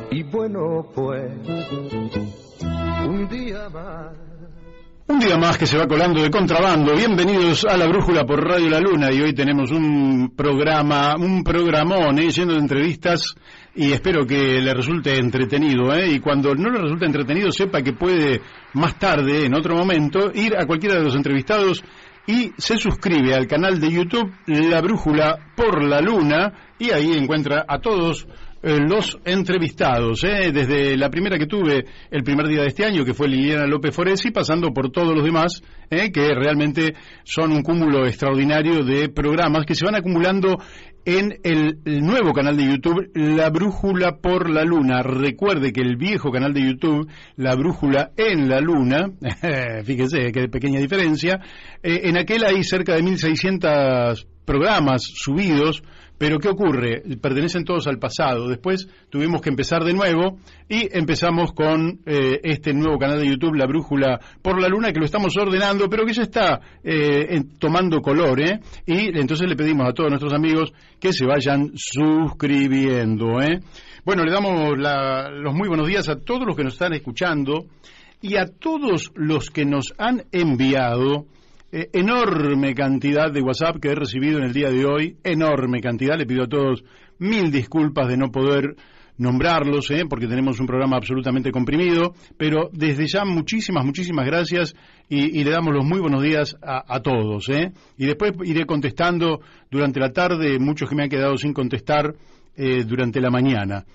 Y bueno, pues, un día más. Un día más que se va colando de contrabando. Bienvenidos a La Brújula por Radio La Luna. Y hoy tenemos un programón, lleno de entrevistas. Y espero que le resulte entretenido, Y cuando no le resulte entretenido, sepa que puede más tarde, en otro momento, ir a cualquiera de los entrevistados y se suscribe al canal de YouTube La Brújula por La Luna. Y ahí encuentra a todos los entrevistados, desde la primera que tuve el primer día de este año, que fue Liliana López Foresi, pasando por todos los demás, que realmente son un cúmulo extraordinario de programas que se van acumulando en el nuevo canal de YouTube, La Brújula por la Luna. Recuerde que el viejo canal de YouTube, La Brújula en la Luna, fíjese qué pequeña diferencia, en aquel hay cerca de 1.600 programas subidos. Pero ¿qué ocurre? Pertenecen todos al pasado. Después tuvimos que empezar de nuevo y empezamos con este nuevo canal de YouTube, La Brújula por la Luna, que lo estamos ordenando, pero que ya está tomando color, Y entonces le pedimos a todos nuestros amigos que se vayan suscribiendo, Bueno, le damos los muy buenos días a todos los que nos están escuchando y a todos los que nos han enviado enorme cantidad de WhatsApp que he recibido en el día de hoy, enorme cantidad. Le pido a todos mil disculpas de no poder nombrarlos, porque tenemos un programa absolutamente comprimido, pero desde ya muchísimas gracias y le damos los muy buenos días a todos, y después iré contestando durante la tarde, muchos que me han quedado sin contestar durante la mañana,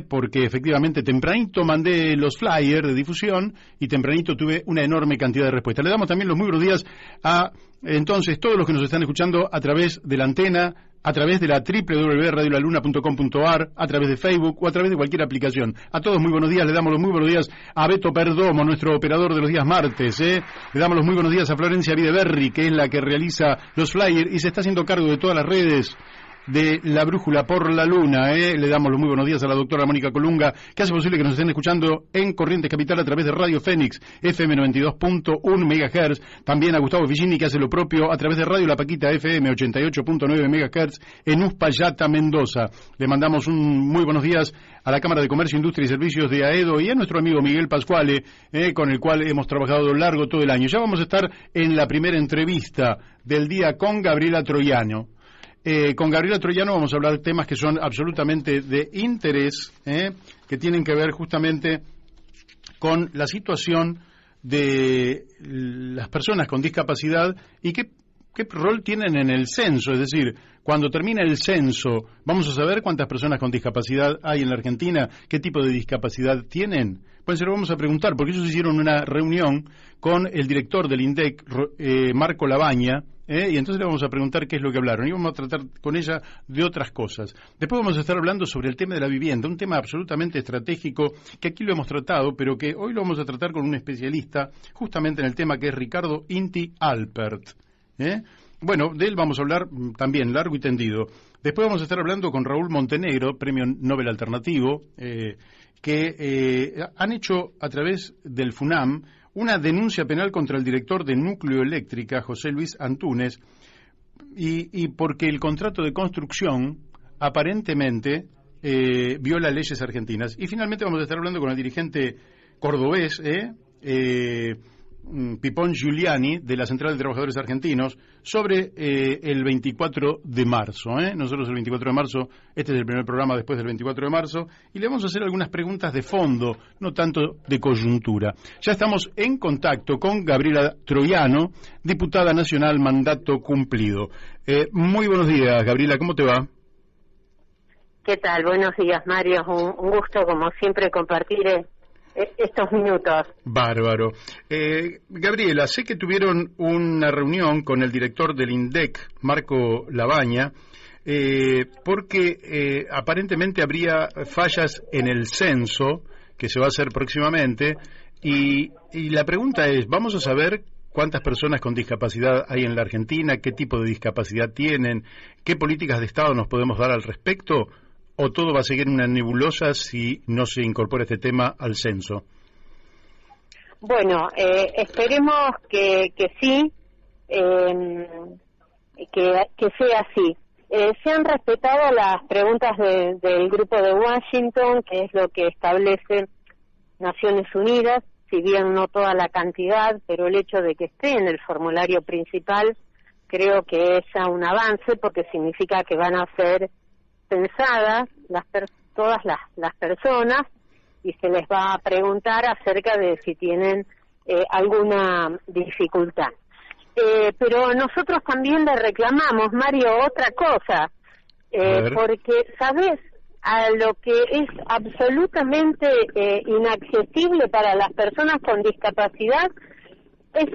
porque efectivamente tempranito mandé los flyers de difusión y tempranito tuve una enorme cantidad de respuestas. Le damos también los muy buenos días a entonces todos los que nos están escuchando a través de la antena, a través de la www.radiolaluna.com.ar, a través de Facebook o a través de cualquier aplicación. A todos muy buenos días, le damos los muy buenos días a Beto Perdomo, nuestro operador de los días martes, Le damos los muy buenos días a Florencia Videberri, que es la que realiza los flyers y se está haciendo cargo de todas las redes de La Brújula por la Luna, Le damos los muy buenos días a la doctora Mónica Colunga, que hace posible que nos estén escuchando en Corrientes Capital a través de Radio Fénix, FM 92.1 MHz, también a Gustavo Figini, que hace lo propio a través de Radio La Paquita, FM 88.9 MHz, en Uspallata, Mendoza. Le mandamos un muy buenos días a la Cámara de Comercio, Industria y Servicios de AEDO y a nuestro amigo Miguel Pascuale, con el cual hemos trabajado largo todo el año. Ya vamos a estar en la primera entrevista del día con Gabriela Troiano. Con Gabriela Troiano vamos a hablar de temas que son absolutamente de interés, que tienen que ver justamente con la situación de las personas con discapacidad y qué rol tienen en el censo. Es decir, cuando termina el censo, vamos a saber cuántas personas con discapacidad hay en la Argentina, qué tipo de discapacidad tienen. Pues se lo vamos a preguntar, porque ellos hicieron una reunión con el director del INDEC, Marco Labaña, y entonces le vamos a preguntar qué es lo que hablaron y vamos a tratar con ella de otras cosas. Después vamos a estar hablando sobre el tema de la vivienda, un tema absolutamente estratégico que aquí lo hemos tratado, pero que hoy lo vamos a tratar con un especialista justamente en el tema, que es Ricardo Inti Alpert. Bueno, de él vamos a hablar también largo y tendido. Después vamos a estar hablando con Raúl Montenegro, Premio Nobel Alternativo, que han hecho a través del FUNAM una denuncia penal contra el director de Núcleo Eléctrica, José Luis Antúnez, y porque el contrato de construcción aparentemente viola leyes argentinas. Y finalmente vamos a estar hablando con el dirigente cordobés, Pipón Giuliani, de la Central de Trabajadores Argentinos, sobre el 24 de marzo. Nosotros el 24 de marzo, este es el primer programa después del 24 de marzo, y le vamos a hacer algunas preguntas de fondo, no tanto de coyuntura. Ya estamos en contacto con Gabriela Troiano, diputada nacional, mandato cumplido. Muy buenos días, Gabriela, ¿cómo te va? ¿Qué tal? Buenos días, Mario. Un gusto, como siempre, compartir estos minutos. Bárbaro. Gabriela, sé que tuvieron una reunión con el director del INDEC, Marco Labaña, porque aparentemente habría fallas en el censo que se va a hacer próximamente, y la pregunta es, ¿vamos a saber cuántas personas con discapacidad hay en la Argentina? ¿Qué tipo de discapacidad tienen? ¿Qué políticas de Estado nos podemos dar al respecto? ¿O todo va a seguir una nebulosa si no se incorpora este tema al censo? Bueno, esperemos que sí, que sea así. Se han respetado las preguntas del grupo de Washington, que es lo que establece Naciones Unidas, si bien no toda la cantidad, pero el hecho de que esté en el formulario principal creo que es ya un avance, porque significa que van a ser pensadas todas las personas y se les va a preguntar acerca de si tienen alguna dificultad. Pero nosotros también le reclamamos, Mario, otra cosa, porque, ¿sabes? A lo que es absolutamente inaccesible para las personas con discapacidad es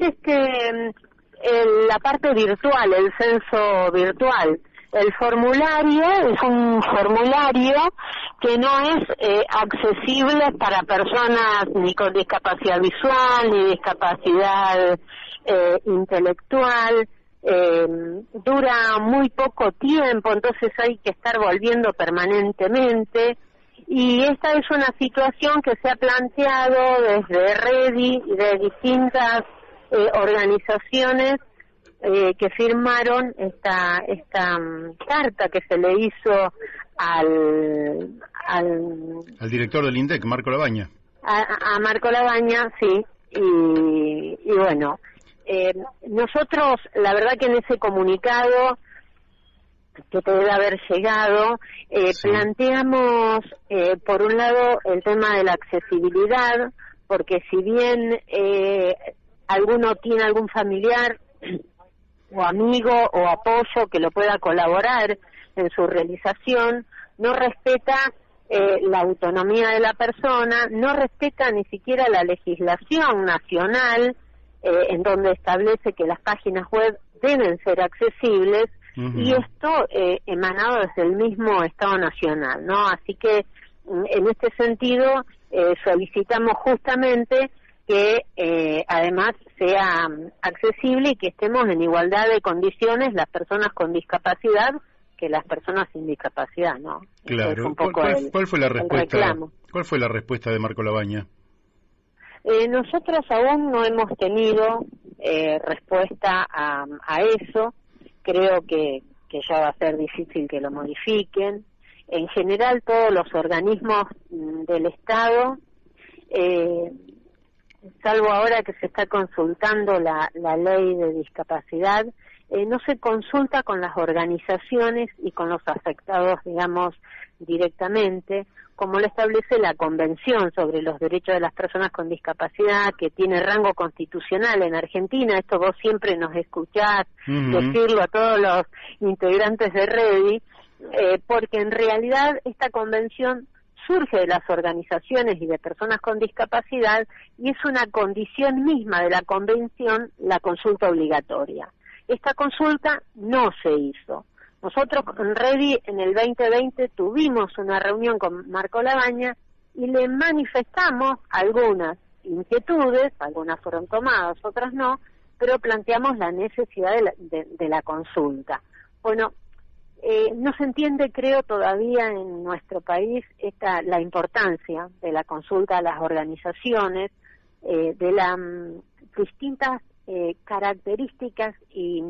la parte virtual, el censo virtual. El formulario es un formulario que no es accesible para personas ni con discapacidad visual ni discapacidad intelectual. Dura muy poco tiempo, entonces hay que estar volviendo permanentemente, y esta es una situación que se ha planteado desde REDI y de distintas organizaciones que firmaron esta carta que se le hizo al director del INDEC, Marco Labaña. A Marco Labaña, sí, y bueno, nosotros, la verdad que en ese comunicado que te debe haber llegado, sí, planteamos, por un lado, el tema de la accesibilidad, porque si bien alguno tiene algún familiar o amigo o apoyo que lo pueda colaborar en su realización, no respeta la autonomía de la persona, no respeta ni siquiera la legislación nacional, en donde establece que las páginas web deben ser accesibles, y esto emanado desde el mismo Estado Nacional, ¿no? Así que en este sentido solicitamos justamente que además sea accesible y que estemos en igualdad de condiciones las personas con discapacidad que las personas sin discapacidad, ¿no? Claro. ¿Cuál fue la respuesta? ¿Cuál fue la respuesta de Marco Labaña? Nosotros aún no hemos tenido respuesta a eso. Creo que ya va a ser difícil que lo modifiquen. En general, todos los organismos del Estado, salvo ahora que se está consultando la ley de discapacidad, no se consulta con las organizaciones y con los afectados, digamos, directamente, como lo establece la Convención sobre los Derechos de las Personas con Discapacidad, que tiene rango constitucional en Argentina. Esto vos siempre nos escuchás decirlo a todos los integrantes de REDI, porque en realidad esta convención surge de las organizaciones y de personas con discapacidad, y es una condición misma de la convención la consulta obligatoria. Esta consulta no se hizo. Nosotros en REDI en el 2020 tuvimos una reunión con Marco Labaña y le manifestamos algunas inquietudes, algunas fueron tomadas, otras no, pero planteamos la necesidad de la consulta. Bueno, no se entiende, creo, todavía en nuestro país la importancia de la consulta a las organizaciones, de las distintas características y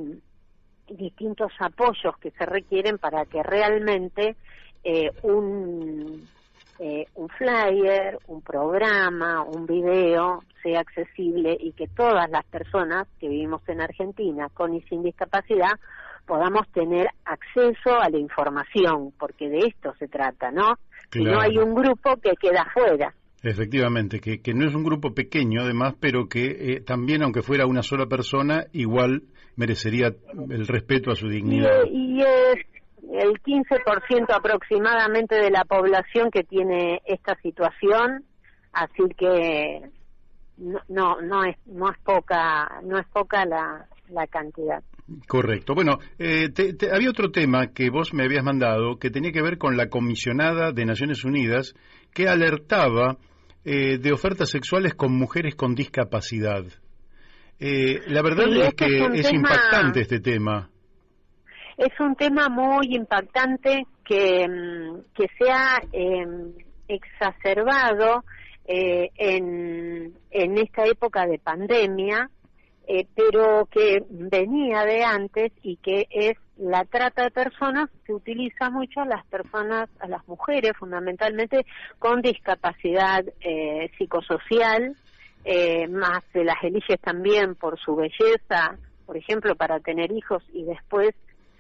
distintos apoyos que se requieren para que realmente un flyer, un programa, un video sea accesible y que todas las personas que vivimos en Argentina con y sin discapacidad podamos tener acceso a la información, porque de esto se trata, ¿no? Claro. Si no hay un grupo que queda fuera. Efectivamente, que no es un grupo pequeño además, pero que también, aunque fuera una sola persona, igual merecería el respeto a su dignidad. Y es el 15% aproximadamente de la población que tiene esta situación, así que no es poca la cantidad. Correcto. Bueno, había otro tema que vos me habías mandado que tenía que ver con la comisionada de Naciones Unidas que alertaba de ofertas sexuales con mujeres con discapacidad. La verdad es que es impactante este tema. Es un tema muy impactante que se ha exacerbado en esta época de pandemia, pero que venía de antes y que es la trata de personas se utiliza mucho a las personas, a las mujeres fundamentalmente con discapacidad psicosocial, más se las elige también por su belleza, por ejemplo, para tener hijos y después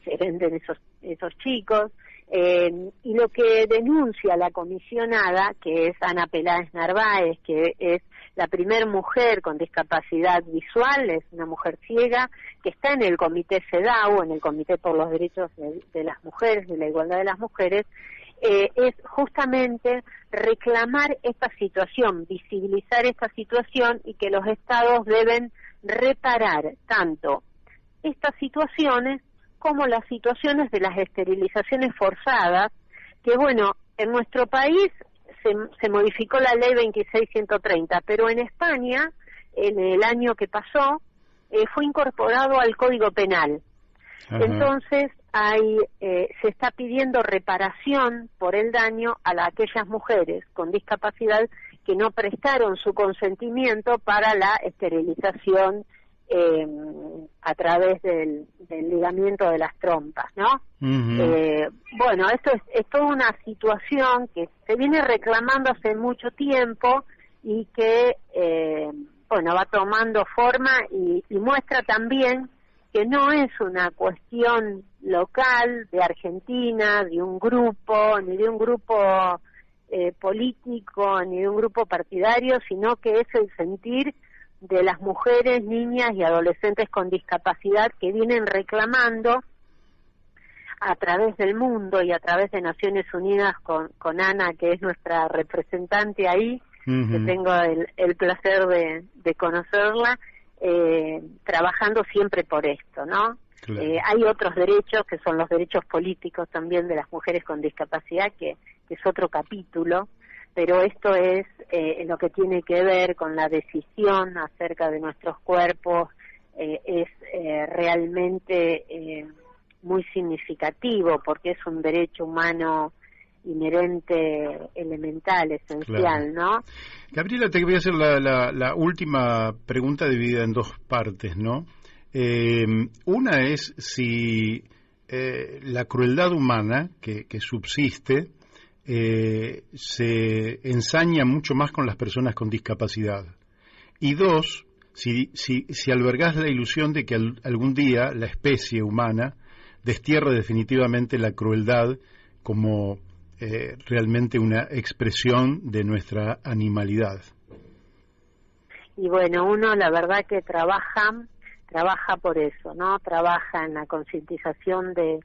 se venden esos chicos. Y lo que denuncia la comisionada, que es Ana Peláez Narváez, que es la primer mujer con discapacidad visual, es una mujer ciega, que está en el Comité CEDAW, en el Comité por los Derechos de las Mujeres, de la Igualdad de las Mujeres, es justamente reclamar esta situación, visibilizar esta situación y que los estados deben reparar tanto estas situaciones como las situaciones de las esterilizaciones forzadas, que bueno, en nuestro país se modificó la ley 26.130, pero en España, en el año que pasó, fue incorporado al Código Penal. Ajá. Entonces, se está pidiendo reparación por el daño a aquellas mujeres con discapacidad que no prestaron su consentimiento para la esterilización a través del ligamiento de las trompas, ¿no? Uh-huh. Bueno, esto es toda una situación que se viene reclamando hace mucho tiempo y que, bueno, va tomando forma y muestra también que no es una cuestión local de Argentina, de un grupo, ni de un grupo político, ni de un grupo partidario, sino que es el sentir de las mujeres, niñas y adolescentes con discapacidad que vienen reclamando a través del mundo y a través de Naciones Unidas con Ana, que es nuestra representante ahí, uh-huh, que tengo el placer de conocerla, trabajando siempre por esto, ¿no? Claro. Hay otros derechos que son los derechos políticos también de las mujeres con discapacidad, que es otro capítulo, pero esto es lo que tiene que ver con la decisión acerca de nuestros cuerpos, es realmente muy significativo porque es un derecho humano inherente, elemental, esencial, claro, ¿no? Gabriela, te voy a hacer la última pregunta dividida en dos partes, ¿no? Una es si la crueldad humana que subsiste se ensaña mucho más con las personas con discapacidad. Y dos, si albergás la ilusión de que algún día la especie humana destierre definitivamente la crueldad como realmente una expresión de nuestra animalidad. Y bueno, uno la verdad que trabaja por eso, ¿no? Trabaja en la concientización de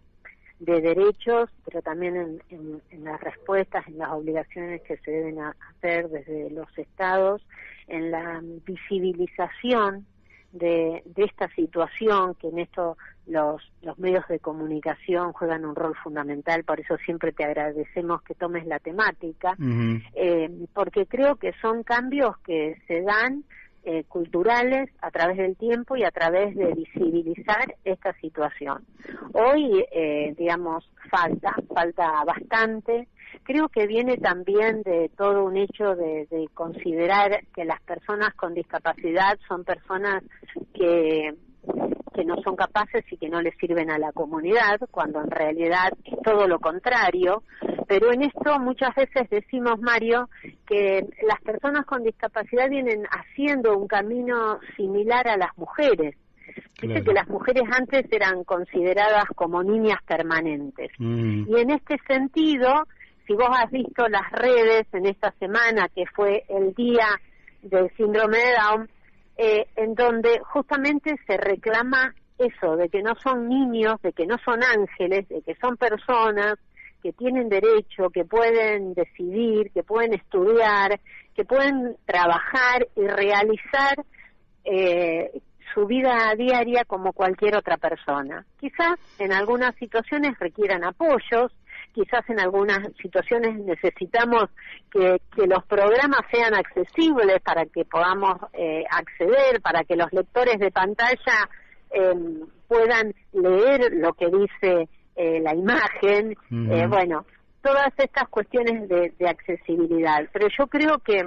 derechos, pero también en las respuestas, en las obligaciones que se deben hacer desde los estados, en la visibilización de esta situación, que en esto los medios de comunicación juegan un rol fundamental, por eso siempre te agradecemos que tomes la temática, uh-huh, porque creo que son cambios que se dan culturales a través del tiempo y a través de visibilizar esta situación. Hoy, digamos, falta bastante. Creo que viene también de todo un hecho de considerar que las personas con discapacidad son personas que no son capaces y que no les sirven a la comunidad, cuando en realidad es todo lo contrario. Pero en esto muchas veces decimos, Mario, que las personas con discapacidad vienen haciendo un camino similar a las mujeres. Claro. Dice que las mujeres antes eran consideradas como niñas permanentes. Y en este sentido, si vos has visto las redes en esta semana, que fue el día del síndrome de Down, en donde justamente se reclama eso, de que no son niños, de que no son ángeles, de que son personas que tienen derecho, que pueden decidir, que pueden estudiar, que pueden trabajar y realizar su vida diaria como cualquier otra persona. Quizás en algunas situaciones requieran apoyos, quizás en algunas situaciones necesitamos que los programas sean accesibles para que podamos acceder, para que los lectores de pantalla puedan leer lo que dice la imagen, uh-huh, bueno, todas estas cuestiones de accesibilidad. Pero yo creo que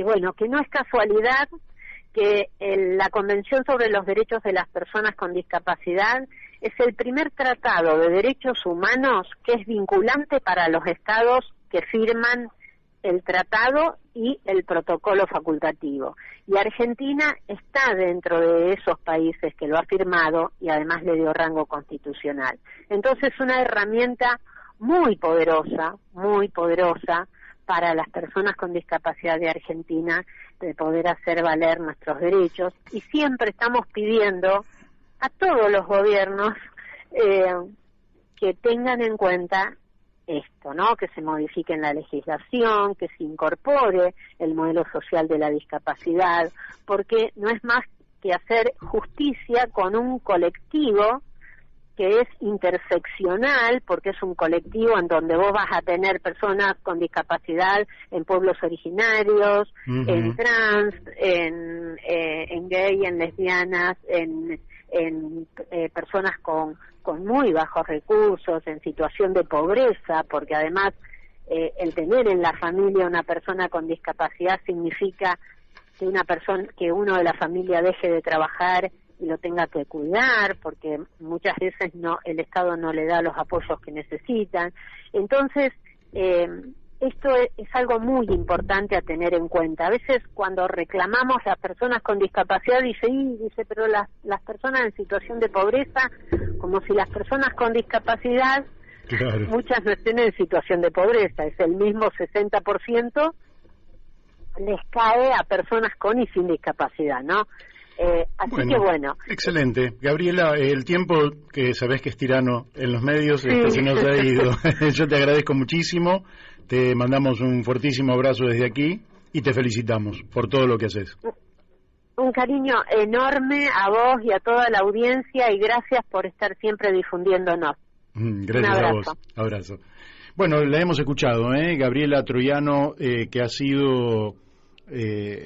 bueno, que no es casualidad que la Convención sobre los Derechos de las Personas con Discapacidad es el primer tratado de derechos humanos que es vinculante para los estados que firman el tratado y el protocolo facultativo. Y Argentina está dentro de esos países que lo ha firmado y además le dio rango constitucional. Entonces, una herramienta muy poderosa para las personas con discapacidad de Argentina de poder hacer valer nuestros derechos. Y siempre estamos pidiendo a todos los gobiernos que tengan en cuenta esto, ¿no? Que se modifique en la legislación, que se incorpore el modelo social de la discapacidad, porque no es más que hacer justicia con un colectivo que es interseccional, porque es un colectivo en donde vos vas a tener personas con discapacidad en pueblos originarios, en trans, en gay, en lesbianas, en personas con muy bajos recursos, en situación de pobreza, porque además el tener en la familia una persona con discapacidad significa que uno de la familia deje de trabajar y lo tenga que cuidar, porque muchas veces el Estado no le da los apoyos que necesitan. Entonces, esto es algo muy importante a tener en cuenta. A veces cuando reclamamos a las personas con discapacidad, dice, pero las personas en situación de pobreza, como si las personas con discapacidad, claro, muchas no estén en situación de pobreza, es el mismo 60% les cae a personas con y sin discapacidad, ¿no? Así que bueno. Excelente. Gabriela, el tiempo que sabés que es tirano en los medios, sí, se nos ha ido. Yo te agradezco muchísimo, te mandamos un fuertísimo abrazo desde aquí y te felicitamos por todo lo que haces. Un cariño enorme a vos y a toda la audiencia y gracias por estar siempre difundiéndonos. Gracias a vos. Abrazo. Bueno, la hemos escuchado, Gabriela Troiano, que ha sido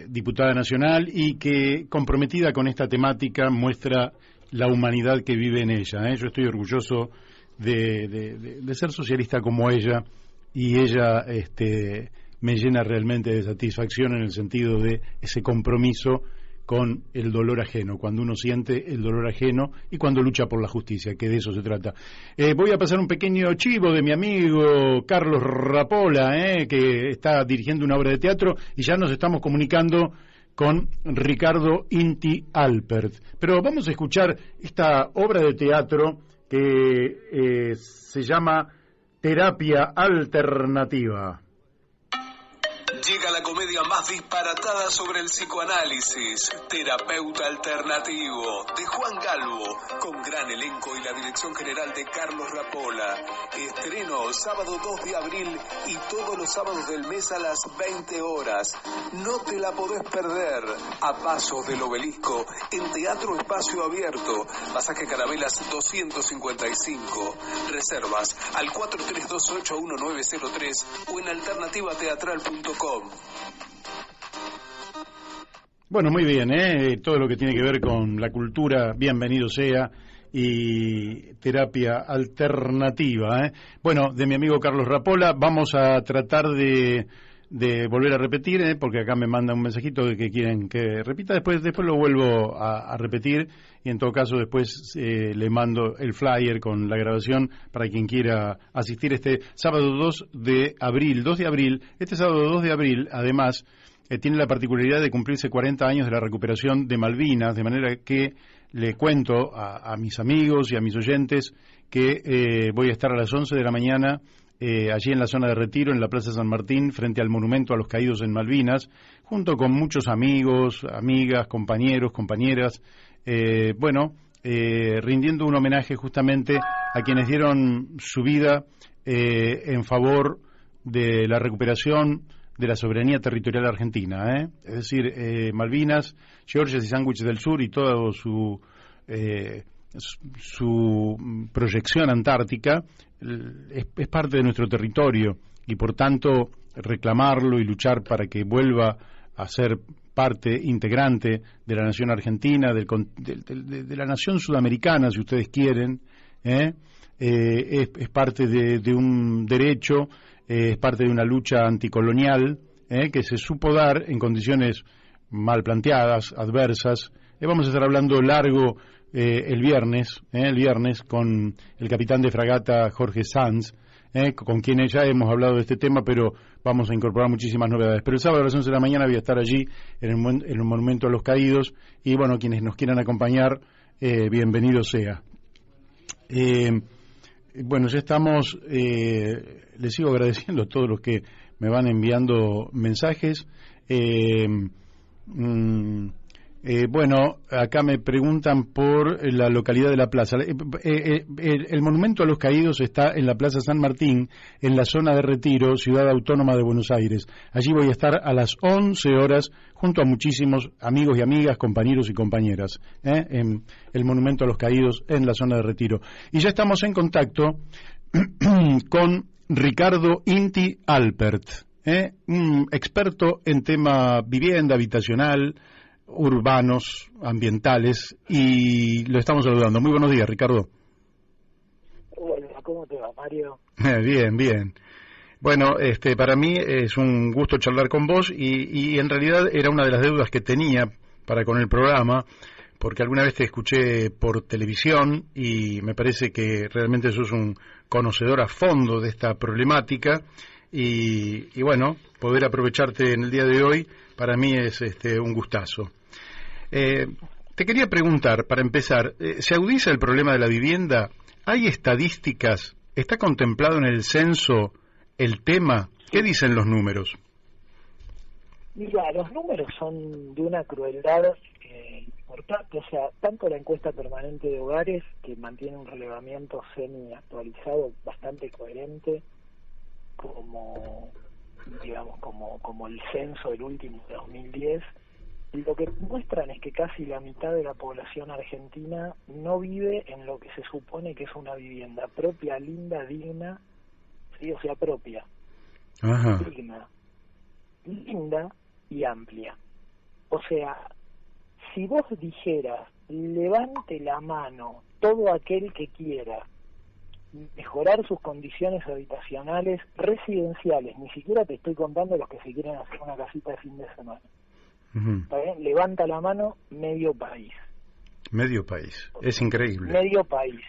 diputada nacional y que, comprometida con esta temática, muestra la humanidad que vive en ella. Yo estoy orgulloso de ser socialista como ella, y ella me llena realmente de satisfacción en el sentido de ese compromiso con el dolor ajeno, cuando uno siente el dolor ajeno y cuando lucha por la justicia, que de eso se trata. Voy a pasar un pequeño chivo de mi amigo Carlos Rapola, que está dirigiendo una obra de teatro, y ya nos estamos comunicando con Ricardo Inti Alpert. Pero vamos a escuchar esta obra de teatro que se llama Terapia Alternativa. Llega la comedia más disparatada sobre el psicoanálisis, Terapeuta Alternativo, de Juan Galvo, con gran elenco y la dirección general de Carlos Rapola. Estreno sábado 2 de abril y todos los sábados del mes a las 20 horas. No te la podés perder. A pasos del Obelisco, en Teatro Espacio Abierto, Pasaje Carabelas 255. Reservas al 43281903 o en alternativateatral.com. Bueno, muy bien, todo lo que tiene que ver con la cultura, bienvenido sea, y terapia alternativa. Bueno, de mi amigo Carlos Rapola, vamos a tratar de volver a repetir, porque acá me manda un mensajito de que quieren que repita, después lo vuelvo a repetir, y en todo caso después le mando el flyer con la grabación para quien quiera asistir este sábado 2 de abril. Este sábado 2 de abril, además, tiene la particularidad de cumplirse 40 años de la recuperación de Malvinas, de manera que le cuento a mis amigos y a mis oyentes que voy a estar a las 11 de la mañana allí en la zona de Retiro, en la Plaza San Martín, frente al monumento a los caídos en Malvinas, junto con muchos amigos, amigas, compañeros, compañeras, rindiendo un homenaje justamente a quienes dieron su vida en favor de la recuperación de la soberanía territorial argentina, es decir, Malvinas, Georgias y Sándwiches del Sur y toda su proyección antártica es parte de nuestro territorio, y por tanto reclamarlo y luchar para que vuelva a ser parte integrante de la nación argentina, de la nación sudamericana, si ustedes quieren, es parte de un derecho, es parte de una lucha anticolonial que se supo dar en condiciones mal planteadas, adversas. Vamos a estar hablando largo el viernes con el capitán de fragata Jorge Sanz, con quien ya hemos hablado de este tema, pero vamos a incorporar muchísimas novedades. Pero el sábado a las 11 de la mañana voy a estar allí en el Monumento a los Caídos, y bueno, quienes nos quieran acompañar, bienvenido sea. Bueno, ya estamos, les sigo agradeciendo a todos los que me van enviando mensajes. Bueno, acá me preguntan por la localidad de la plaza. El Monumento a los Caídos está en la Plaza San Martín, en la zona de Retiro, Ciudad Autónoma de Buenos Aires. Allí voy a estar a las 11 horas junto a muchísimos amigos y amigas, compañeros y compañeras, en el Monumento a los Caídos en la zona de Retiro. Y ya estamos en contacto con Ricardo Inti Alpert, un experto en tema vivienda, habitacional, urbanos, ambientales, y lo estamos saludando. Muy buenos días, Ricardo. Hola, ¿cómo te va, Mario? Bien, bien. Bueno, para mí es un gusto charlar con vos, y en realidad era una de las deudas que tenía para con el programa, porque alguna vez te escuché por televisión y me parece que realmente sos un conocedor a fondo de esta problemática, y bueno, poder aprovecharte en el día de hoy para mí es un gustazo. Te quería preguntar, para empezar, ¿se agudiza el problema de la vivienda? ¿Hay estadísticas? ¿Está contemplado en el censo el tema? ¿Qué dicen los números? Mira, los números son de una crueldad importante. O sea, tanto la encuesta permanente de hogares, que mantiene un relevamiento semi-actualizado bastante coherente, como el censo del último de 2010, lo que muestran es que casi la mitad de la población argentina no vive en lo que se supone que es una vivienda propia, linda, digna, ¿sí? O sea, propia, Ajá. digna, linda y amplia. O sea, si vos dijeras, levante la mano todo aquel que quiera mejorar sus condiciones habitacionales residenciales, ni siquiera te estoy contando los que se quieren hacer una casita de fin de semana. ¿Está bien? Levanta la mano medio país. Medio país, es increíble. Medio país.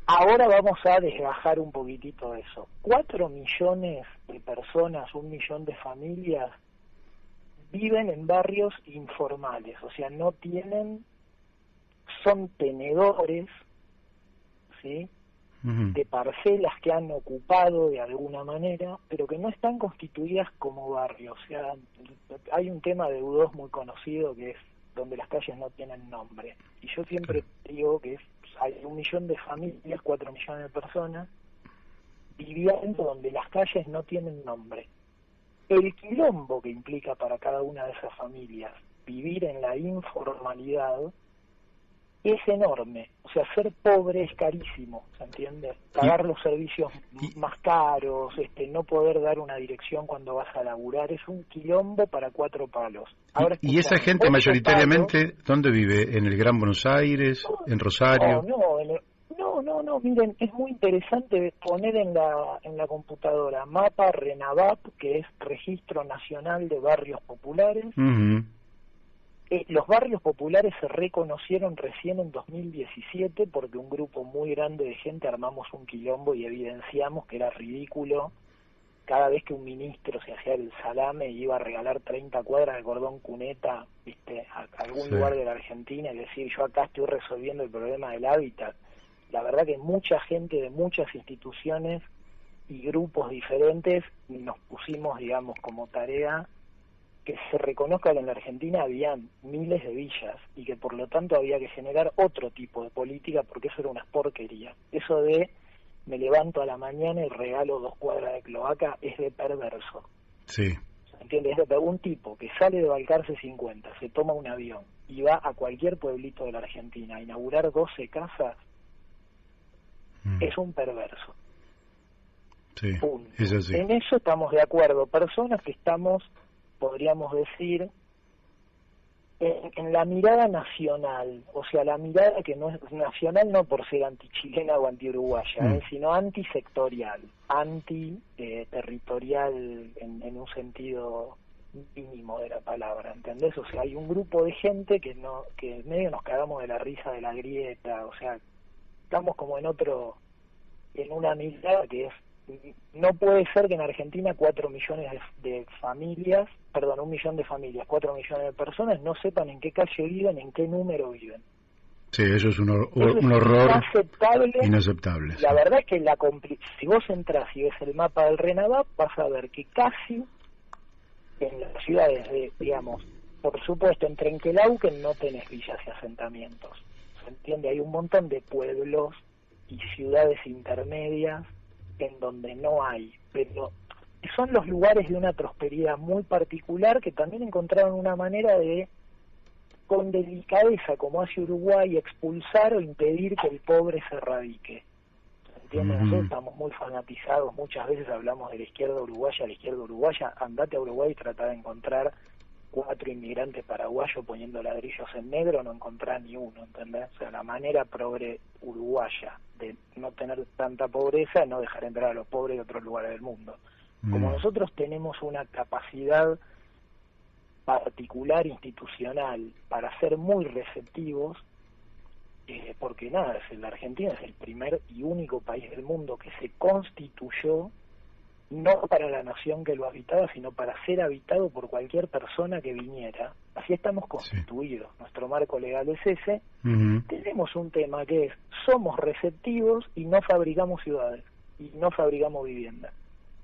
Ahora vamos a desgajar un poquitito eso. 4 millones de personas, 1 millón de familias viven en barrios informales, o sea, no tienen, son tenedores, ¿sí?, de parcelas que han ocupado de alguna manera, pero que no están constituidas como barrios. O sea, hay un tema de U2 muy conocido que es donde las calles no tienen nombre. Y yo siempre digo que hay 1 millón de familias, 4 millones de personas, viviendo donde las calles no tienen nombre. El quilombo que implica para cada una de esas familias vivir en la informalidad es enorme. O sea, ser pobre es carísimo, ¿se entiende? Pagar los servicios más caros, no poder dar una dirección cuando vas a laburar, es un quilombo para 4 palos. Ahora, ¿Y esa gente mayoritariamente dónde vive? ¿En el Gran Buenos Aires? ¿En Rosario? No, miren, es muy interesante poner en la computadora mapa RENAVAP, que es Registro Nacional de Barrios Populares. Los barrios populares se reconocieron recién en 2017 porque un grupo muy grande de gente armamos un quilombo y evidenciamos que era ridículo cada vez que un ministro se hacía el salame y iba a regalar 30 cuadras de cordón cuneta, a algún lugar de la Argentina, y decir, yo acá estoy resolviendo el problema del hábitat. La verdad que mucha gente de muchas instituciones y grupos diferentes nos pusimos, digamos, como tarea que se reconozca que en la Argentina había miles de villas y que por lo tanto había que generar otro tipo de política, porque eso era una porquería. Eso de me levanto a la mañana y regalo 2 cuadras de cloaca es de perverso. Sí. ¿Entiendes? Es de un tipo que sale de Balcarce 50, se toma un avión y va a cualquier pueblito de la Argentina a inaugurar 12 casas, es un perverso. Sí, punto. Es así. En eso estamos de acuerdo. Personas que estamos, podríamos decir, en la mirada nacional, o sea, la mirada que no es nacional no por ser antichilena o antiuruguaya, sino antisectorial, antiterritorial en un sentido mínimo de la palabra, ¿entendés? O sea, hay un grupo de gente que medio nos cagamos de la risa de la grieta, o sea, estamos como en una mirada que es, no puede ser que en Argentina 4 millones de familias, perdón, 1 millón de familias, 4 millones de personas no sepan en qué calle viven, en qué número viven. Sí, eso es un Eso es horror inaceptable. Sí. La verdad es que si vos entras y ves el mapa del RENAVAP, vas a ver que casi en las ciudades digamos, por supuesto, en Trenquelauquen no tenés villas y asentamientos. ¿Se entiende? Hay un montón de pueblos y ciudades intermedias en donde no hay, pero son los lugares de una prosperidad muy particular que también encontraron una manera de, con delicadeza, como hace Uruguay, expulsar o impedir que el pobre se radique. ¿Se entiende? Nosotros estamos muy fanatizados, muchas veces hablamos de la izquierda uruguaya, andate a Uruguay y trata de encontrar 4 inmigrantes paraguayos poniendo ladrillos en negro, no encontrás ni uno, ¿entendés? O sea, la manera progre uruguaya de no tener tanta pobreza es no dejar entrar a los pobres de otros lugares del mundo. Como nosotros tenemos una capacidad particular institucional para ser muy receptivos, porque nada, la Argentina es el primer y único país del mundo que se constituyó no para la nación que lo habitaba, sino para ser habitado por cualquier persona que viniera. Así estamos constituidos. Sí. Nuestro marco legal es ese. Tenemos un tema que es, somos receptivos y no fabricamos ciudades, y no fabricamos viviendas.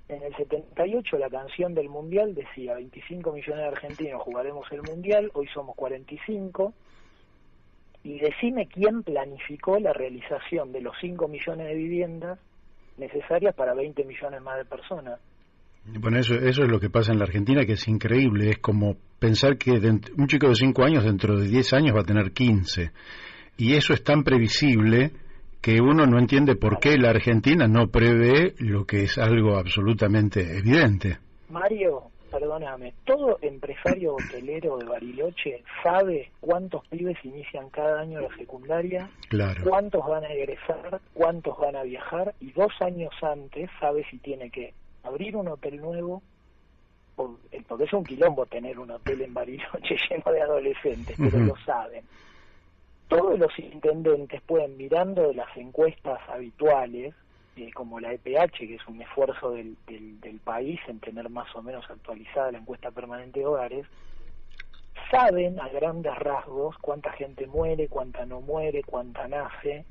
En el 78 la canción del Mundial decía 25 millones de argentinos jugaremos el Mundial, hoy somos 45, y decime quién planificó la realización de los 5 millones de viviendas necesarias para 20 millones más de personas. Bueno, eso es lo que pasa en la Argentina, que es increíble. Es como pensar que un chico de 5 años dentro de 10 años va a tener 15. Y eso es tan previsible que uno no entiende por qué la Argentina no prevé lo que es algo absolutamente evidente. Mario, perdóname, todo empresario hotelero de Bariloche sabe cuántos pibes inician cada año la secundaria, claro, cuántos van a egresar, cuántos van a viajar, y 2 años antes sabe si tiene que abrir un hotel nuevo, porque es un quilombo tener un hotel en Bariloche lleno de adolescentes, pero lo saben. Todos los intendentes pueden, mirando las encuestas habituales, como la EPH, que es un esfuerzo del país en tener más o menos actualizada la encuesta permanente de hogares, saben a grandes rasgos cuánta gente muere, cuánta no muere, cuánta nace,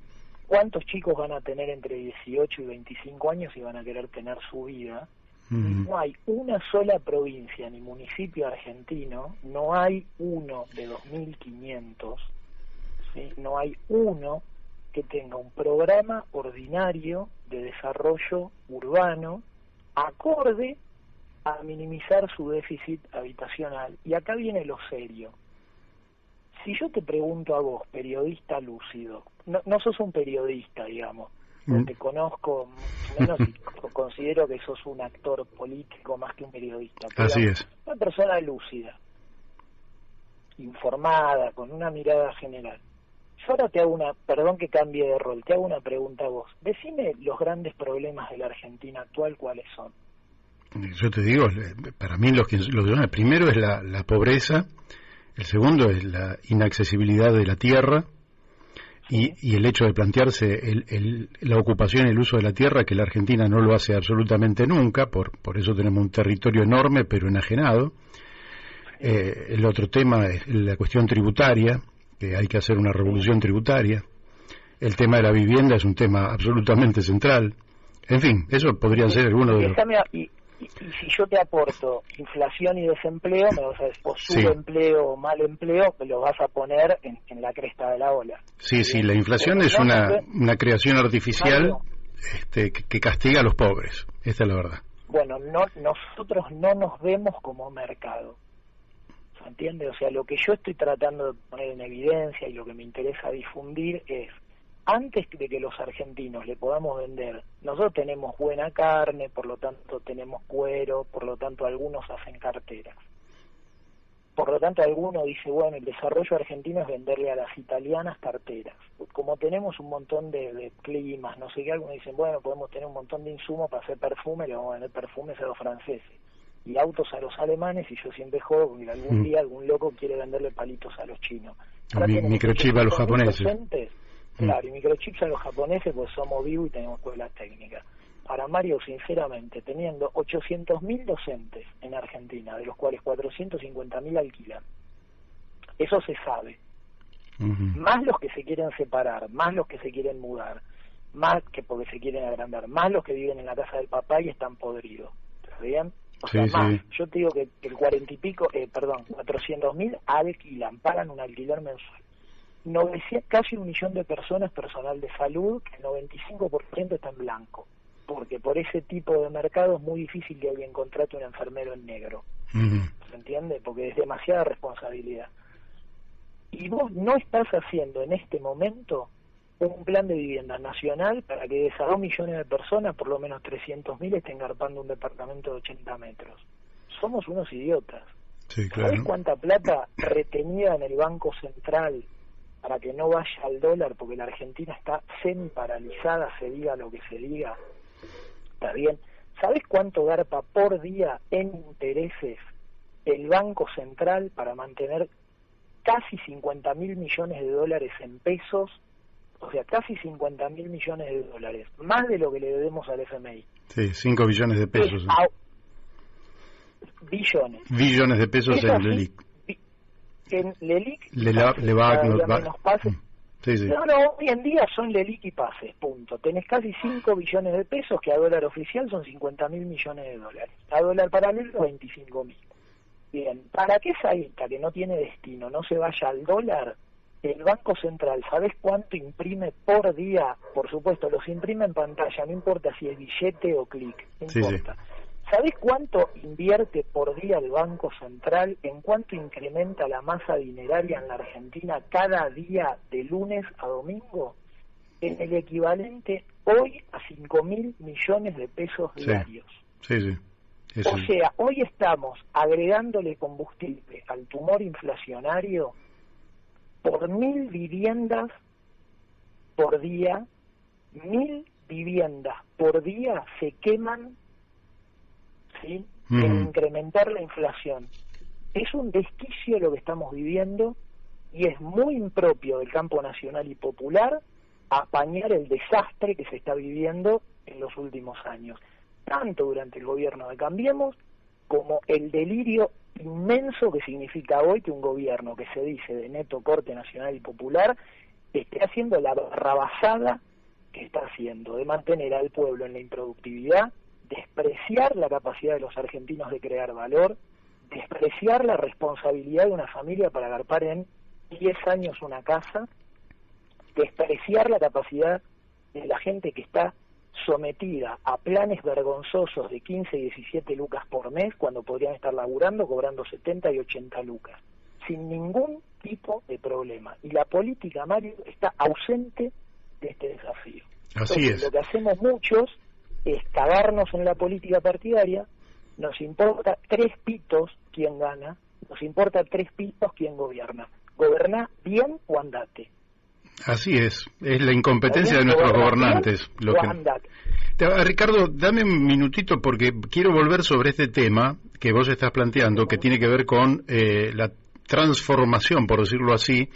cuántos chicos van a tener entre 18 y 25 años y van a querer tener su vida. Y no hay una sola provincia ni municipio argentino, no hay uno de 2.500, ¿sí? No hay uno que tenga un programa ordinario de desarrollo urbano acorde a minimizar su déficit habitacional. Y acá viene lo serio. Si yo te pregunto a vos, periodista lúcido, no sos un periodista, digamos, te conozco menos y considero que sos un actor político más que un periodista. Así es. Una persona lúcida, informada, con una mirada general. Yo ahora te hago perdón que cambie de rol, te hago una pregunta a vos. Decime los grandes problemas de la Argentina actual, ¿cuáles son? Yo te digo, para mí lo que el primero es la pobreza, el segundo es la inaccesibilidad de la tierra, y el hecho de plantearse la ocupación y el uso de la tierra, que la Argentina no lo hace absolutamente nunca, por eso tenemos un territorio enorme pero enajenado. El otro tema es la cuestión tributaria, que hay que hacer una revolución tributaria. El tema de la vivienda es un tema absolutamente central. En fin, eso podrían ser algunos de los... Y si yo te aporto inflación y desempleo, me vas a decir, o subempleo o mal empleo, me lo vas a poner en la cresta de la ola. Sí, la inflación es una creación artificial que castiga a los pobres. Esta es la verdad. Bueno, nosotros no nos vemos como mercado. ¿Se entiende? O sea, lo que yo estoy tratando de poner en evidencia y lo que me interesa difundir es, antes de que los argentinos le podamos vender, nosotros tenemos buena carne, por lo tanto tenemos cuero, por lo tanto algunos hacen carteras. Por lo tanto alguno dice, bueno, el desarrollo argentino es venderle a las italianas carteras. Como tenemos un montón de climas, no sé qué, algunos dicen, bueno, podemos tener un montón de insumos para hacer perfume, le vamos a vender perfumes a los franceses. y autos a los alemanes, y yo siempre jodo porque algún día algún loco quiere venderle palitos a los chinos. Microchip a los japoneses. Claro, y microchips a los japoneses, pues somos vivos y tenemos escuelas técnicas. Para Mario, sinceramente, teniendo 800.000 docentes en Argentina, de los cuales 450.000 alquilan, eso se sabe. Más los que se quieren separar, más los que se quieren mudar, más que porque se quieren agrandar, más los que viven en la casa del papá y están podridos. ¿Está bien? O sea, más. Yo te digo que el 400.000 alquilan, pagan un alquiler mensual. Casi 1 millón de personas personal de salud, que el 95% está en blanco, porque por ese tipo de mercado es muy difícil que alguien contrate un enfermero en negro. ¿Se entiende? Porque es demasiada responsabilidad. Y vos no estás haciendo en este momento un plan de vivienda nacional para que de esas 2 millones de personas, por lo menos 300.000 estén garpando un departamento de 80 metros. Somos unos idiotas. Sí, claro. ¿Sabés cuánta plata retenida en el Banco Central para que no vaya al dólar? Porque la Argentina está semi-paralizada, se diga lo que se diga. ¿Está bien? ¿Sabés cuánto garpa por día en intereses el Banco Central para mantener casi 50.000 millones de dólares en pesos? O sea, casi 50.000 millones de dólares, más de lo que le debemos al FMI. Sí, 5 billones de pesos. Billones. Billones de pesos en LELIC. En LELIC, menos pases. Sí. No, hoy en día son LELIC y pases, punto. Tenés casi 5 billones de pesos, que a dólar oficial son 50.000 millones de dólares. A dólar paralelo, 25.000. Bien, para que esa guita que no tiene destino no se vaya al dólar, el Banco Central, ¿sabés cuánto imprime por día? Por supuesto, los imprime en pantalla, no importa si es billete o clic, no importa. ¿Sabés cuánto invierte por día el Banco Central? ¿En cuánto incrementa la masa dineraria en la Argentina cada día de lunes a domingo? En el equivalente hoy a 5.000 millones de pesos diarios. Sí. O sea, hoy estamos agregándole combustible al tumor inflacionario por 1.000 viviendas por día. 1.000 viviendas por día se queman, ¿sí? En incrementar la inflación. Es un desquicio lo que estamos viviendo y es muy impropio del campo nacional y popular apañar el desastre que se está viviendo en los últimos años, tanto durante el gobierno de Cambiemos como el delirio inmenso que significa hoy que un gobierno que se dice de neto corte nacional y popular esté haciendo la barrabasada que está haciendo, de mantener al pueblo en la improductividad, despreciar la capacidad de los argentinos de crear valor, despreciar la responsabilidad de una familia para agarpar en 10 años una casa, despreciar la capacidad de la gente que está sometida a planes vergonzosos de 15 y 17 lucas por mes cuando podrían estar laburando, cobrando 70 y 80 lucas, sin ningún tipo de problema. Y la política, Mario, está ausente de este desafío. Así Entonces, es. lo que hacemos muchos es cagarnos en la política partidaria, nos importa 3 pitos quién gana, nos importa 3 pitos quién gobierna. ¿Gobernás bien o andate? Así es la incompetencia de nuestros gobernantes. Ricardo, dame un minutito porque quiero volver sobre este tema que vos estás planteando, que tiene que ver con la transformación, por decirlo así,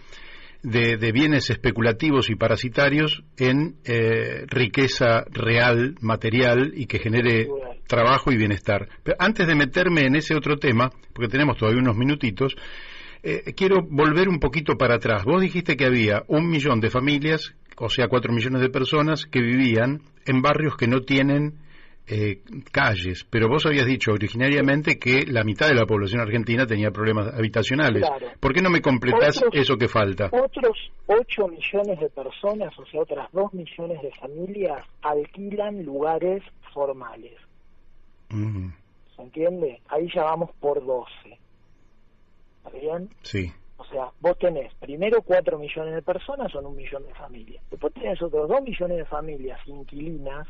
de bienes especulativos y parasitarios en riqueza real, material, y que genere trabajo y bienestar. Pero antes de meterme en ese otro tema, porque tenemos todavía unos minutitos, quiero volver un poquito para atrás. Vos dijiste que había 1 millón de familias, o sea, 4 millones de personas que vivían en barrios que no tienen calles, pero vos habías dicho originariamente que la mitad de la población argentina tenía problemas habitacionales. Claro. ¿Por qué no me completás eso que falta? Otros 8 millones de personas, o sea, otras 2 millones de familias alquilan lugares formales. ¿Se entiende? Ahí ya vamos por 12. ¿Está bien? Sí. O sea, vos tenés primero 4 millones de personas, son 1 millón de familias. Después tenés otros 2 millones de familias inquilinas,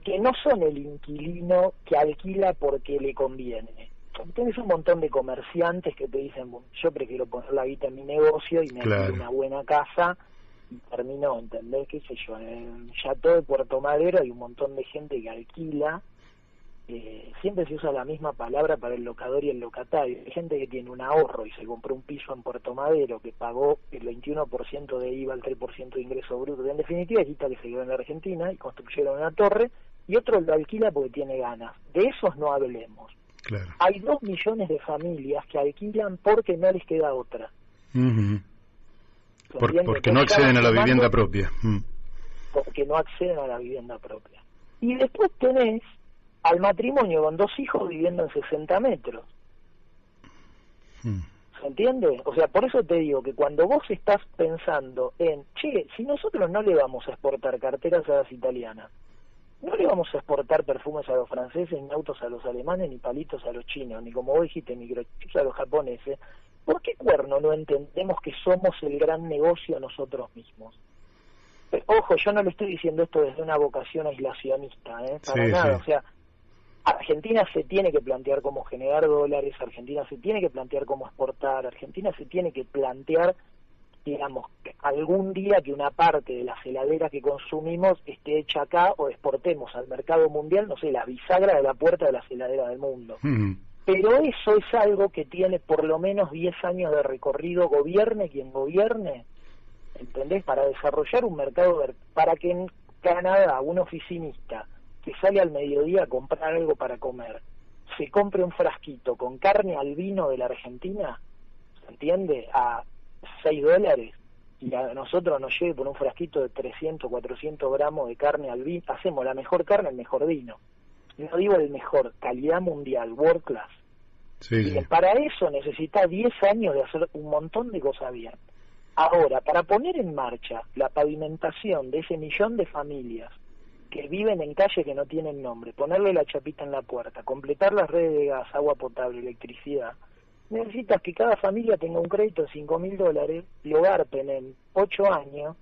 que no son el inquilino que alquila porque le conviene. Tenés un montón de comerciantes que te dicen, bueno, yo prefiero poner la guita en mi negocio y me alquilo una buena casa y terminó, ¿entendés? ¿Qué sé yo? En Chateau de Puerto Madero hay un montón de gente que alquila siempre se usa la misma palabra para el locador y el locatario. Hay gente que tiene un ahorro y se compró un piso en Puerto Madero que pagó el 21% de IVA, el 3% de ingreso bruto, en definitiva quita que se quedó en la Argentina y construyeron una torre, y otro lo alquila porque tiene ganas. De esos no hablemos. Claro. Hay 2 millones de familias que alquilan porque no les queda otra. Porque no acceden a la vivienda propia. Porque no acceden a la vivienda propia. Y después tenés al matrimonio con 2 hijos viviendo en 60 metros. ¿Se entiende? O sea, por eso te digo que cuando vos estás pensando en, che, si nosotros no le vamos a exportar carteras a las italianas, no le vamos a exportar perfumes a los franceses, ni autos a los alemanes, ni palitos a los chinos, ni como vos dijiste, microchips a los japoneses, ¿por qué cuerno no entendemos que somos el gran negocio nosotros mismos? Pero, ojo, yo no le estoy diciendo esto desde una vocación aislacionista, para nada, o sea, Argentina se tiene que plantear cómo generar dólares, Argentina se tiene que plantear cómo exportar, Argentina se tiene que plantear, digamos, algún día que una parte de las heladeras que consumimos esté hecha acá o exportemos al mercado mundial, no sé, la bisagra de la puerta de las heladeras del mundo. Pero eso es algo que tiene por lo menos 10 años de recorrido, gobierne quien gobierne, ¿entendés? Para desarrollar un mercado, para que en Canadá un oficinista que sale al mediodía a comprar algo para comer, se compre un frasquito con carne al vino de la Argentina, ¿se entiende? A $6, y a nosotros nos llegue por un frasquito de 300, 400 gramos de carne al vino, hacemos la mejor carne, el mejor vino. No digo el mejor, calidad mundial, world class. Y para eso necesita 10 años de hacer un montón de cosas bien. Ahora, para poner en marcha la pavimentación de ese 1 millón de familias que viven en calles que no tienen nombre, ponerle la chapita en la puerta, completar las redes de gas, agua potable, electricidad, necesitas que cada familia tenga un crédito de $5.000, lo garpen en 8 años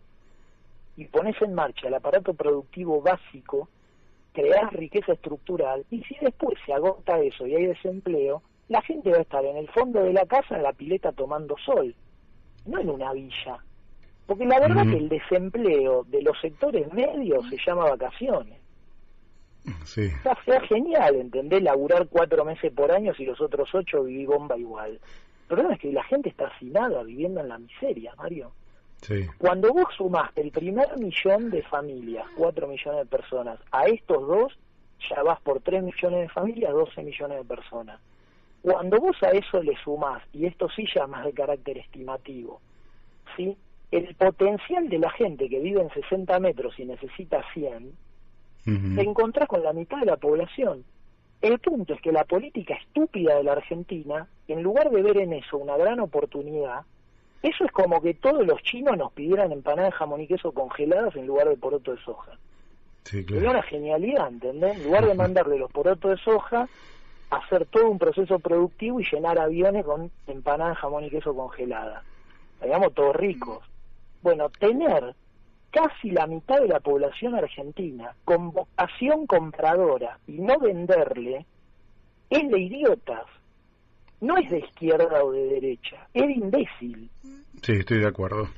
y pones en marcha el aparato productivo básico, creás riqueza estructural, y si después se agota eso y hay desempleo, la gente va a estar en el fondo de la casa en la pileta tomando sol, no en una villa. Porque la verdad que el desempleo de los sectores medios se llama vacaciones. Sí. O sea, sea genial, ¿entendés? Laburar 4 meses por año si los otros 8 viví bomba igual. El problema es que la gente está hacinada, viviendo en la miseria, Mario. Sí. Cuando vos sumás el primer 1 millón de familias, 4 millones de personas, a estos 2, ya vas por 3 millones de familias, 12 millones de personas. Cuando vos a eso le sumás, y esto sí ya más de carácter estimativo, ¿sí?, el potencial de la gente que vive en 60 metros y necesita 100, te encontrás con la mitad de la población. El punto es que la política estúpida de la Argentina, en lugar de ver en eso una gran oportunidad, eso es como que todos los chinos nos pidieran empanadas de jamón y queso congeladas en lugar de poroto de soja. Sí, claro. Sería una genialidad, ¿entendés? En lugar de mandarle los porotos de soja, hacer todo un proceso productivo y llenar aviones con empanadas de jamón y queso congeladas. Digamos, todos ricos. Bueno, tener casi la mitad de la población argentina con vocación compradora y no venderle es de idiotas. No es de izquierda o de derecha, es de imbécil. Sí, estoy de acuerdo.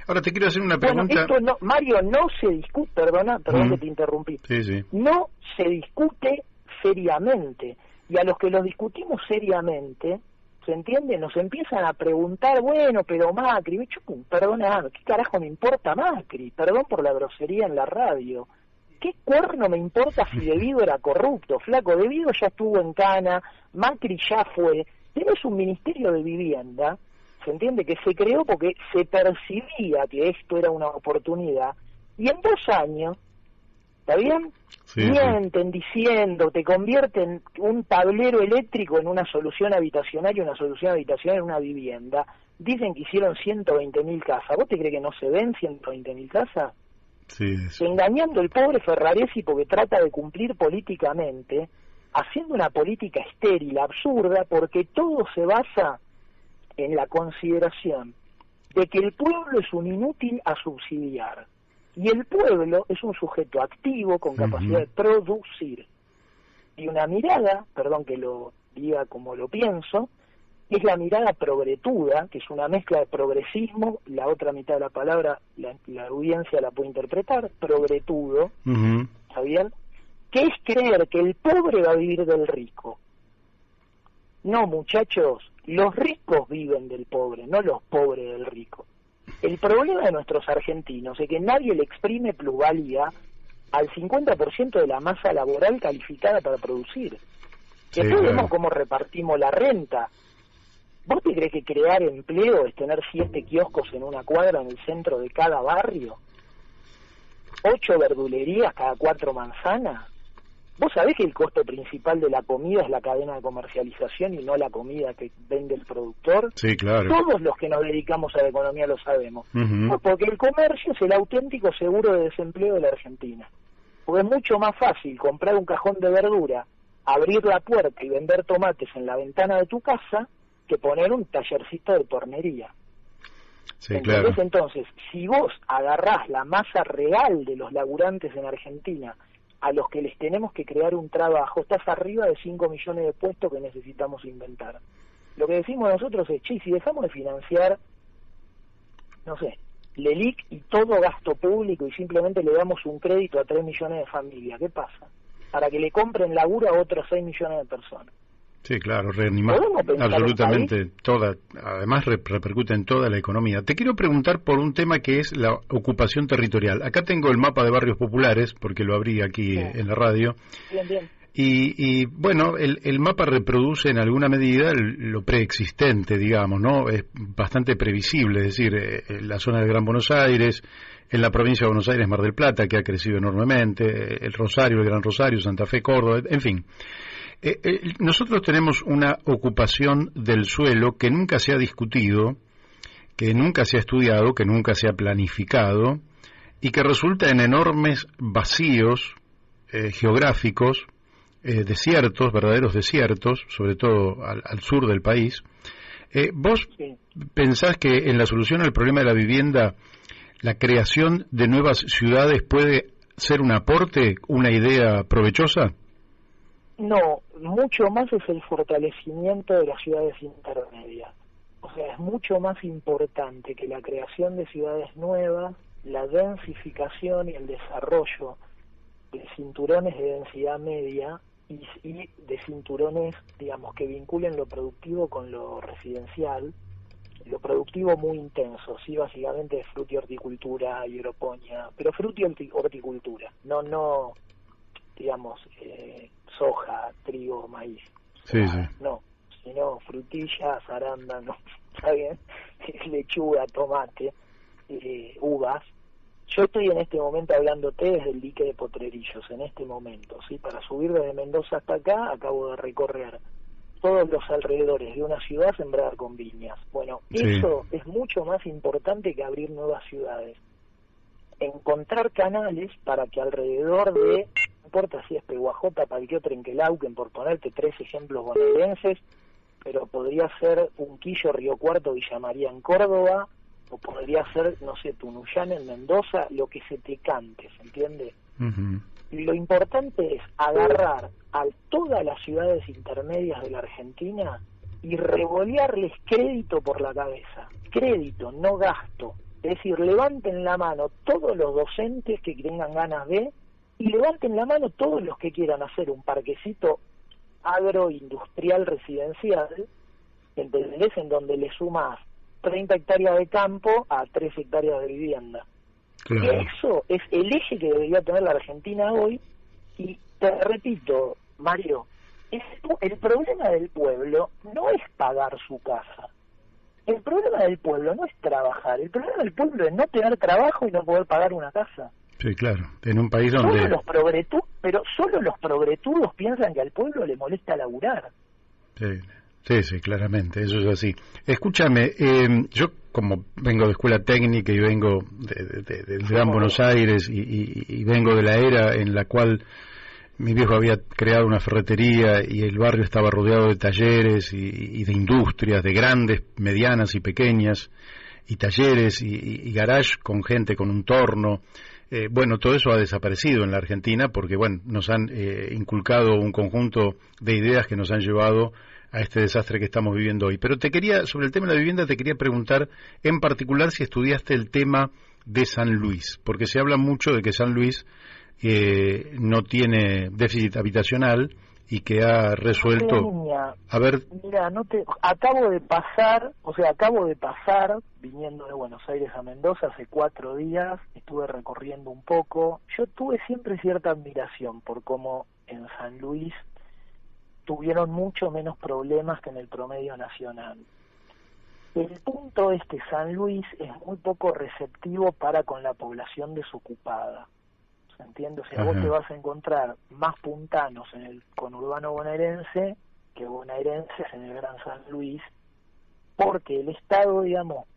Ahora te quiero hacer una pregunta. Bueno, esto no, Mario, no se discute, perdón que te interrumpí. Sí. No se discute seriamente. Y a los que lo discutimos seriamente, ¿se entiende? Nos empiezan a preguntar, bueno, pero Macri, perdona, ¿qué carajo me importa Macri? Perdón por la grosería en la radio. ¿Qué cuerno me importa si De Vido era corrupto, flaco? De Vido ya estuvo en cana, Macri ya fue. Tenés un ministerio de vivienda, ¿se entiende? Que se creó porque se percibía que esto era una oportunidad, y en 2 años, ¿está bien? Sí, mienten diciendo, te convierten un tablero eléctrico en una solución habitacional y una solución habitacional en una vivienda. Dicen que hicieron 120.000 casas. ¿Vos te crees que no se ven 120.000 casas? Sí. Engañando el pobre Ferraresi porque trata de cumplir políticamente, haciendo una política estéril, absurda, porque todo se basa en la consideración de que el pueblo es un inútil a subsidiar. Y el pueblo es un sujeto activo con capacidad de producir. Y una mirada, perdón que lo diga como lo pienso, es la mirada progretuda, que es una mezcla de progresismo, la otra mitad de la palabra, la audiencia la puede interpretar, progretudo, ¿está bien? que es creer que el pobre va a vivir del rico. No, muchachos, los ricos viven del pobre, no los pobres del rico. El problema de nuestros argentinos es que nadie le exprime plusvalía al 50% de la masa laboral calificada para producir. Después vemos cómo repartimos la renta. ¿Vos te crees que crear empleo es tener 7 kioscos en una cuadra en el centro de cada barrio? 8 verdulerías cada 4 manzanas. ¿Vos sabés que el costo principal de la comida es la cadena de comercialización y no la comida que vende el productor? Sí, claro. Todos los que nos dedicamos a la economía lo sabemos. Uh-huh. Porque el comercio es el auténtico seguro de desempleo de la Argentina. Porque es mucho más fácil comprar un cajón de verdura, abrir la puerta y vender tomates en la ventana de tu casa que poner un tallercito de tornería. Sí, claro. Entonces, si vos agarrás la masa real de los laburantes en Argentina, a los que les tenemos que crear un trabajo, estás arriba de 5 millones de puestos que necesitamos inventar. Lo que decimos nosotros es, si dejamos de financiar, no sé, LELIC y todo gasto público y simplemente le damos un crédito a 3 millones de familias, ¿qué pasa? Para que le compren laburo a otros 6 millones de personas. Sí, claro, reanimar absolutamente toda, además repercute en toda la economía. Te quiero preguntar por un tema que es la ocupación territorial. Acá tengo el mapa de barrios populares, porque lo abrí aquí en la radio. Bien, bien. Y bueno, el mapa reproduce en alguna medida lo preexistente, digamos, ¿no? Es bastante previsible, es decir, en la zona del Gran Buenos Aires, en la provincia de Buenos Aires, Mar del Plata, que ha crecido enormemente, el Rosario, el Gran Rosario, Santa Fe, Córdoba, en fin. Nosotros tenemos una ocupación del suelo que nunca se ha discutido, que nunca se ha estudiado, que nunca se ha planificado y que resulta en enormes vacíos geográficos, desiertos, verdaderos desiertos, sobre todo al sur del país. ¿Vos pensás que en la solución al problema de la vivienda, la creación de nuevas ciudades puede ser un aporte, una idea provechosa? No, mucho más es el fortalecimiento de las ciudades intermedias. O sea, es mucho más importante que la creación de ciudades nuevas, la densificación y el desarrollo de cinturones de densidad media y de cinturones, digamos, que vinculen lo productivo con lo residencial, lo productivo muy intenso, sí, básicamente de fruta y horticultura, hidroponía, pero fruta y horticultura, no, digamos, soja, trigo, maíz. Sí. No, sino frutillas, arándanos, ¿está bien? Lechuga, tomate, uvas. Yo estoy en este momento hablándote desde el dique de Potrerillos, en este momento, ¿sí? Para subir desde Mendoza hasta acá, acabo de recorrer todos los alrededores de una ciudad sembrada con viñas. Bueno, eso es mucho más importante que abrir nuevas ciudades. Encontrar canales para que alrededor de, no importa si es Peguajota, Parqueo, Trenquelauquen, por ponerte 3 ejemplos bonaerenses, pero podría ser Unquillo, Río Cuarto, Villa María en Córdoba, o podría ser, no sé, Tunuyán en Mendoza, lo que se te cante, ¿se entiende? Uh-huh. Lo importante es agarrar a todas las ciudades intermedias de la Argentina y revolearles crédito por la cabeza. Crédito, no gasto. Es decir, levanten la mano todos los docentes que tengan ganas de, y levanten la mano todos los que quieran hacer un parquecito agroindustrial residencial, ¿entendés? En donde le sumas 30 hectáreas de campo a 3 hectáreas de vivienda. Claro. Eso es el eje que debería tener la Argentina hoy, y te repito, Mario, el problema del pueblo no es pagar su casa. El problema del pueblo no es trabajar. El problema del pueblo es no tener trabajo y no poder pagar una casa. Sí, claro. En un país donde... Solo los progretudos piensan que al pueblo le molesta laburar. Sí, claramente, eso es así. Escúchame, yo como vengo de escuela técnica y vengo del Gran Buenos Aires y vengo de la era en la cual mi viejo había creado una ferretería y el barrio estaba rodeado de talleres y de industrias, de grandes, medianas y pequeñas, y talleres y garage con gente con un torno. Bueno, todo eso ha desaparecido en la Argentina porque, bueno, nos han inculcado un conjunto de ideas que nos han llevado a este desastre que estamos viviendo hoy. Pero sobre el tema de la vivienda, te quería preguntar en particular si estudiaste el tema de San Luis, porque se habla mucho de que San Luis no tiene déficit habitacional y que ha resuelto... Niña, a ver... Mira, acabo de pasar, viniendo de Buenos Aires a Mendoza hace 4 días, estuve recorriendo un poco. Yo tuve siempre cierta admiración por cómo en San Luis tuvieron mucho menos problemas que en el promedio nacional. El punto es que San Luis es muy poco receptivo para con la población desocupada. ¿Se entiende? O sea, vos te vas a encontrar más puntanos en el conurbano bonaerense que bonaerenses en el Gran San Luis, porque el Estado, digamos,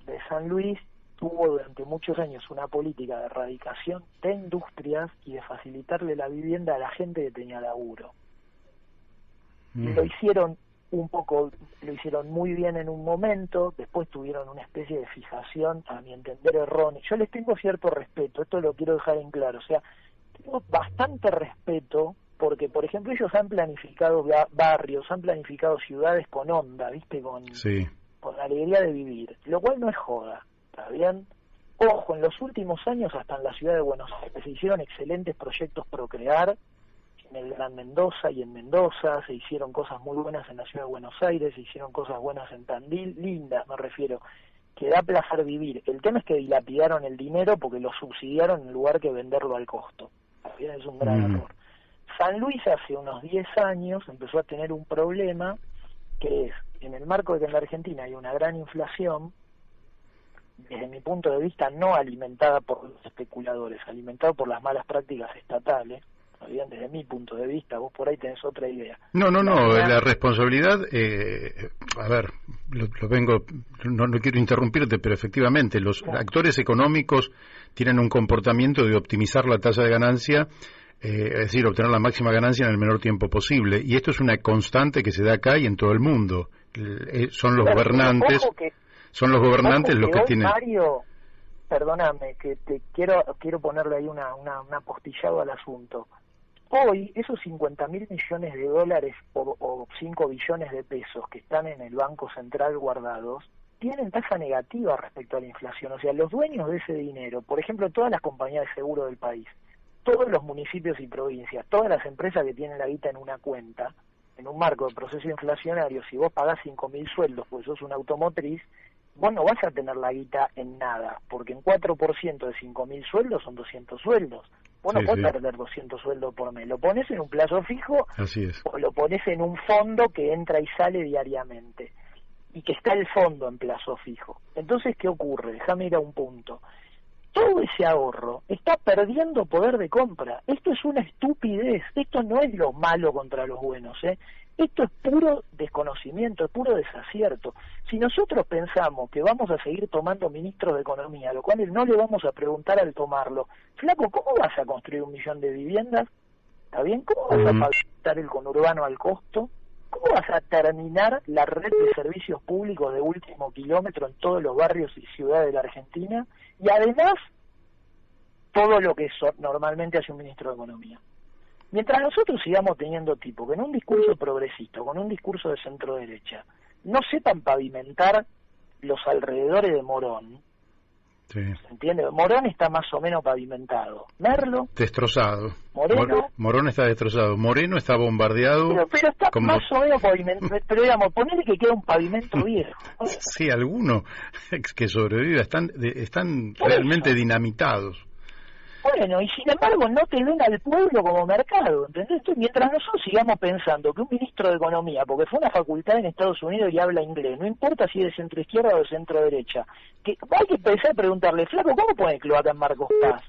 de San Luis tuvo durante muchos años una política de erradicación de industrias y de facilitarle la vivienda a la gente que tenía laburo. Lo hicieron muy bien en un momento, después tuvieron una especie de fijación, a mi entender, errónea. Yo les tengo cierto respeto, esto lo quiero dejar en claro, o sea, tengo bastante respeto porque, por ejemplo, ellos han planificado barrios, han planificado ciudades con onda, ¿viste? Con alegría de vivir, lo cual no es joda, ¿está bien? Ojo, en los últimos años, hasta en la ciudad de Buenos Aires, se hicieron excelentes proyectos Procrear, en el Gran Mendoza y en Mendoza, se hicieron cosas muy buenas en la ciudad de Buenos Aires, se hicieron cosas buenas en Tandil, lindas me refiero, que da placer vivir. El tema es que dilapidaron el dinero porque lo subsidiaron en lugar que venderlo al costo. También es un gran error. San Luis hace unos 10 años empezó a tener un problema que es, en el marco de que en la Argentina hay una gran inflación, desde mi punto de vista no alimentada por los especuladores, alimentada por las malas prácticas estatales, desde mi punto de vista, vos por ahí tenés otra idea. No, la responsabilidad, a ver, lo vengo, no quiero interrumpirte, pero efectivamente los actores económicos tienen un comportamiento de optimizar la tasa de ganancia, es decir, obtener la máxima ganancia en el menor tiempo posible, y esto es una constante que se da acá y en todo el mundo. Son los gobernantes los que tienen... Mario, perdóname, que te quiero ponerle ahí una apostillado al asunto. Hoy, esos 50.000 millones de dólares o 5 billones de pesos que están en el Banco Central guardados, tienen tasa negativa respecto a la inflación. O sea, los dueños de ese dinero, por ejemplo, todas las compañías de seguro del país, todos los municipios y provincias, todas las empresas que tienen la guita en una cuenta, en un marco de proceso inflacionario, si vos pagás 5.000 sueldos, pues sos una automotriz, vos no vas a tener la guita en nada, porque en 4% de 5.000 sueldos son 200 sueldos. Vos no podés perder 200 sueldos por mes. Lo pones en un plazo fijo. Así es. O lo pones en un fondo que entra y sale diariamente. Y que está el fondo en plazo fijo. Entonces, ¿qué ocurre? Déjame ir a un punto. Todo ese ahorro está perdiendo poder de compra. Esto es una estupidez. Esto no es lo malo contra los buenos, ¿eh? Esto es puro desconocimiento, es puro desacierto. Si nosotros pensamos que vamos a seguir tomando ministros de Economía, lo cual no le vamos a preguntar al tomarlo, flaco, ¿cómo vas a construir 1 millón de viviendas? ¿Está bien? ¿Cómo vas a pavimentar el conurbano al costo? ¿Cómo vas a terminar la red de servicios públicos de último kilómetro en todos los barrios y ciudades de la Argentina? Y además, todo lo que normalmente hace un ministro de Economía. Mientras nosotros sigamos teniendo tipos que en un discurso progresista, con un discurso de centro derecha, no sepan pavimentar los alrededores de Morón, ¿se entiende? Morón está más o menos pavimentado. Merlo, destrozado. Morón está destrozado. Moreno está bombardeado. Pero está más o menos pavimentado. Pero digamos, ponele que queda un pavimento viejo. Sí, algunos que sobreviven están realmente dinamitados. Bueno, y sin embargo no te ven al pueblo como mercado, ¿entendés? Entonces, mientras nosotros sigamos pensando que un ministro de Economía, porque fue una facultad en Estados Unidos y habla inglés, no importa si es de centro izquierda o de centro derecha, que hay que empezar a preguntarle, flaco, ¿cómo pone cloaca en Marcos Paz?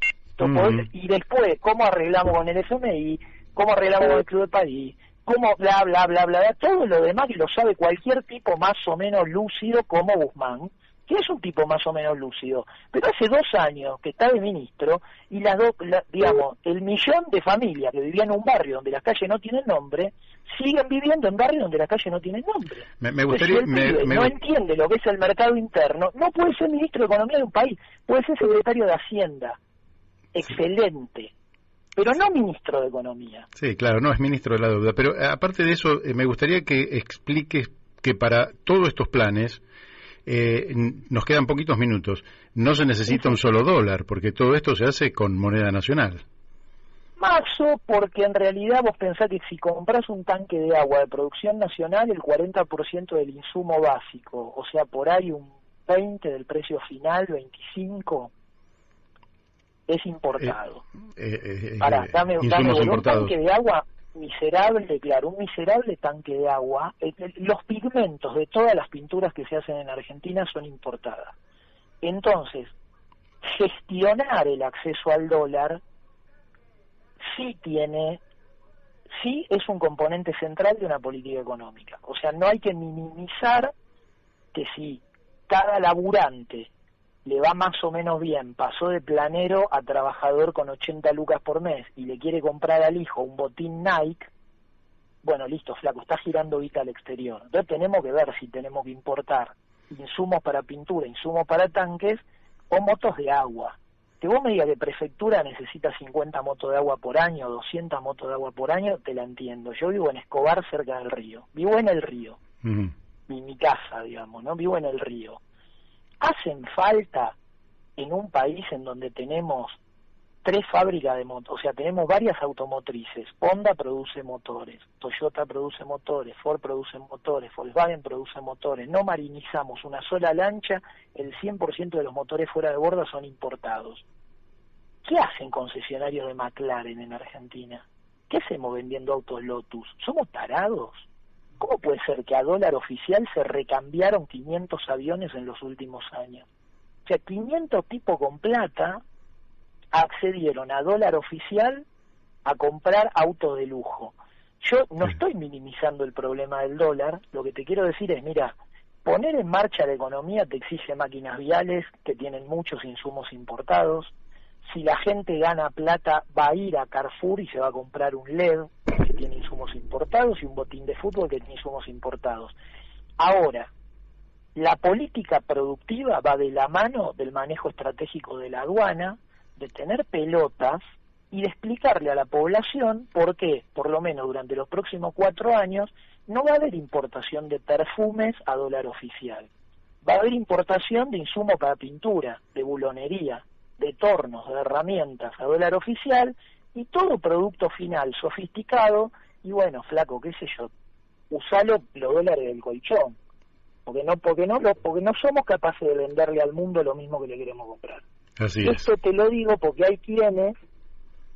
Y después, ¿cómo arreglamos con el FMI? ¿Cómo arreglamos con el Club de París? ¿Cómo bla, bla, bla, bla? Todo lo demás que lo sabe cualquier tipo más o menos lúcido como Guzmán, que es un tipo más o menos lúcido, pero hace 2 años que está de ministro y digamos, el millón de familias que vivían en un barrio donde las calles no tienen nombre, siguen viviendo en barrios donde las calles no tienen nombre. Me gustaría... Si no entiende lo que es el mercado interno, no puede ser ministro de Economía de un país, puede ser secretario de Hacienda, excelente, pero no ministro de Economía. Sí, claro, no es ministro de la deuda, pero aparte de eso, me gustaría que expliques que para todos estos planes, nos quedan poquitos minutos, no se necesita un solo dólar, porque todo esto se hace con moneda nacional. Mazo, porque en realidad vos pensás que si compras un tanque de agua de producción nacional, el 40% del insumo básico, o sea, por ahí un 20 del precio final, 25, es importado. Dame un tanque de agua miserable, claro, un miserable tanque de agua. Los pigmentos de todas las pinturas que se hacen en Argentina son importadas. Entonces, gestionar el acceso al dólar sí es un componente central de una política económica. O sea, no hay que minimizar que si cada laburante le va más o menos bien, pasó de planero a trabajador con 80 lucas por mes y le quiere comprar al hijo un botín Nike, bueno, listo, flaco, está girando guita al exterior. Entonces tenemos que ver si tenemos que importar insumos para pintura, insumos para tanques o motos de agua. Que vos me digas que prefectura necesita 50 motos de agua por año, 200 motos de agua por año, te la entiendo. Yo vivo en Escobar, cerca del río. Vivo en el río. Mi casa, digamos, ¿no? Vivo en el río. ¿Hacen falta en un país en donde tenemos 3 fábricas de motos? O sea, tenemos varias automotrices. Honda produce motores, Toyota produce motores, Ford produce motores, Volkswagen produce motores. No marinizamos una sola lancha, el 100% de los motores fuera de borda son importados. ¿Qué hacen concesionarios de McLaren en Argentina? ¿Qué hacemos vendiendo autos Lotus? ¿Somos tarados? ¿Cómo puede ser que a dólar oficial se recambiaron 500 aviones en los últimos años? O sea, 500 tipos con plata accedieron a dólar oficial a comprar autos de lujo. Yo no estoy minimizando el problema del dólar, lo que te quiero decir es, mira, poner en marcha la economía te exige máquinas viales que tienen muchos insumos importados. Si la gente gana plata, va a ir a Carrefour y se va a comprar un LED que tiene insumos importados y un botín de fútbol que tiene insumos importados. Ahora, la política productiva va de la mano del manejo estratégico de la aduana, de tener pelotas y de explicarle a la población por qué, por lo menos durante los próximos 4 años, no va a haber importación de perfumes a dólar oficial. Va a haber importación de insumos para pintura, de bulonería, de tornos, de herramientas a dólar oficial y todo producto final sofisticado y bueno, flaco, qué sé yo, usalo los dólares del colchón, porque no somos capaces de venderle al mundo lo mismo que le queremos comprar. Así Esto te lo digo porque hay quienes,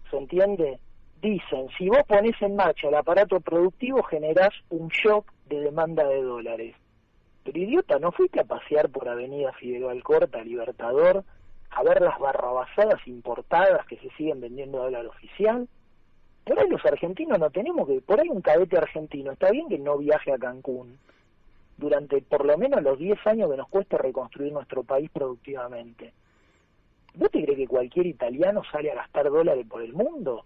¿se entiende? Dicen, si vos ponés en marcha el aparato productivo generás un shock de demanda de dólares. Pero idiota, ¿no fuiste a pasear por Avenida Figueroa Alcorta, Libertador, a ver las barrabasadas importadas que se siguen vendiendo a dólar oficial? Por ahí los argentinos no tenemos que... Por ahí un cadete argentino, está bien que no viaje a Cancún durante por lo menos los 10 años que nos cuesta reconstruir nuestro país productivamente. ¿Vos te crees que cualquier italiano sale a gastar dólares por el mundo?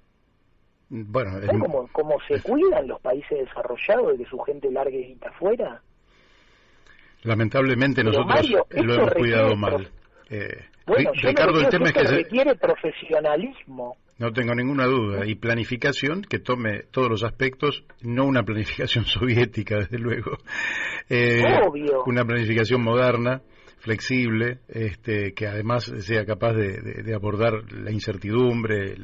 Bueno, ¿Sabés cómo se cuidan los países desarrollados de que su gente largue guita afuera? Lamentablemente nosotros Mario, lo hemos cuidado mal. Bueno, Ricardo, el tema es que requiere profesionalismo. No tengo ninguna duda. Y planificación que tome todos los aspectos, no una planificación soviética, desde luego. Obvio. Una planificación moderna, flexible, que además sea capaz de abordar la incertidumbre,